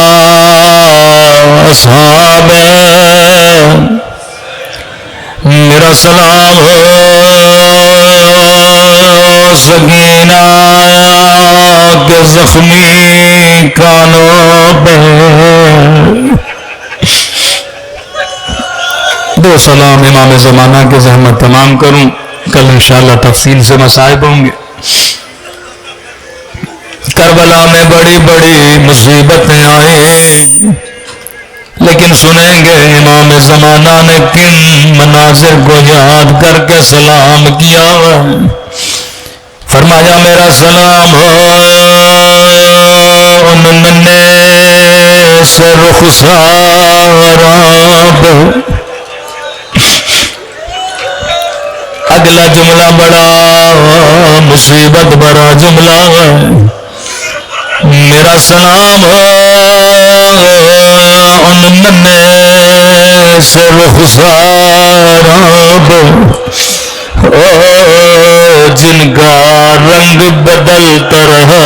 S1: اصحابہ. میرا سلام ہو سکینہ کے زخمی کانوں پہ. دو سلام امام زمانہ کے زحمت تمام کروں. کل انشاءاللہ تفصیل سے مصائب ہوں گے. کربلا میں بڑی بڑی مصیبتیں آئیں لیکن سنیں گے امام زمانہ نے کن مناظر کو یاد کر کے سلام کیا. فرمایا میرا سلام ہو ان ننے سے رخساروں پہ. اگلا جملہ بڑا مصیبت بڑا جملہ ہے. میرا سلام ہو ان ننے سے رخساروں پہ جن کا رنگ بدلتا رہا.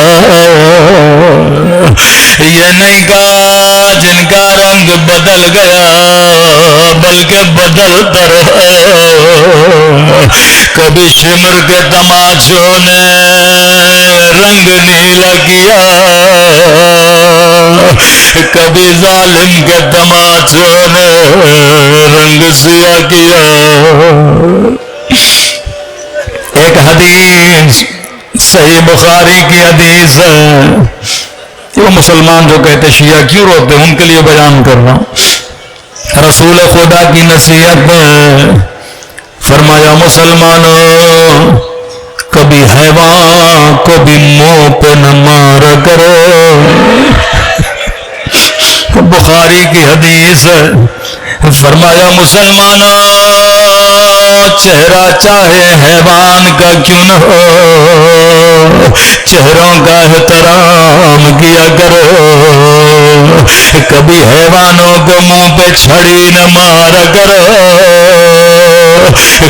S1: یہ نہیں کہا جن کا رنگ بدل گیا بلکہ بدلتا رہا. کبھی شمر کے تماچوں نے رنگ نیلا کیا کبھی ظالم کے تماچوں نے رنگ سیاہ کیا. ایک حدیث صحیح بخاری کی حدیث ہے. وہ مسلمان جو کہتے شیعہ کیوں روتے ان کے لیے بیان کر رہا ہوں. رسول خدا کی نصیحت فرمایا مسلمانوں کبھی حیوان کو بھی منہ پہ نہ مارا کرو. بخاری کی حدیث فرمایا مسلمانوں چہرہ چاہے حیوان کا کیوں نہ ہو چہروں کا احترام کیا کرو. کبھی حیوانوں کو منہ پہ چھڑی نہ مارا کرو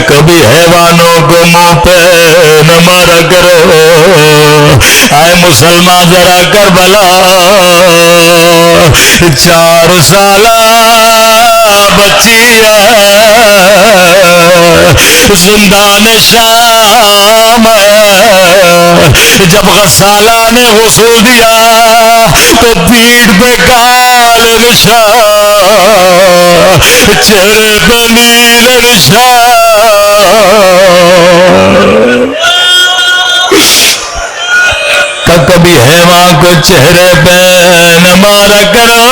S1: کبھی حیوانوں کو منہ پہ نہ مارا کرو. آئے مسلمان ذرا کربلا 4 سالہ بچی ہے زندان شام ہے. جب غسالہ نے غسل دیا تو پیٹھ پہ کال بچھا چہرے پہ نیل بچھا. کبھی حیوان کو چہرے پہ نہ مارا کرو.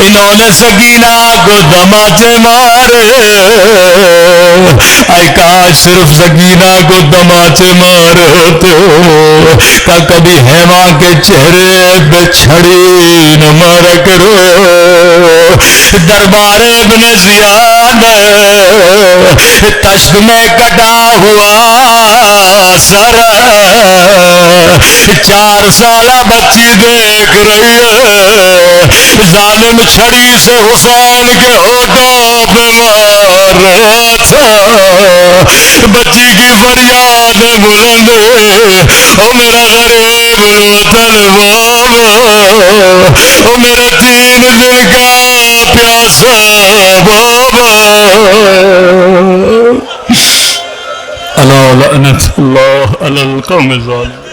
S1: انہوں نے سکینہ کو تماچے مارے. اے کاش صرف سکینہ کو تماچے مارے تو. کبھی حیوان کے چہرے پہ چھڑی نہ مارا کرو. دربار ابن زیاد تشت میں کٹا ہوا سر 4 سالہ بچی دیکھ رہی ہے ظالم چھڑی سے حسین کے ہونٹوں پہ مار رہا تھا. بچی کی فریاد بلند او میرا غریب الوطن بابا او میرا 3 دل کا پیاسا بابا. الا لعنت اللہ علی القوم الظالمین.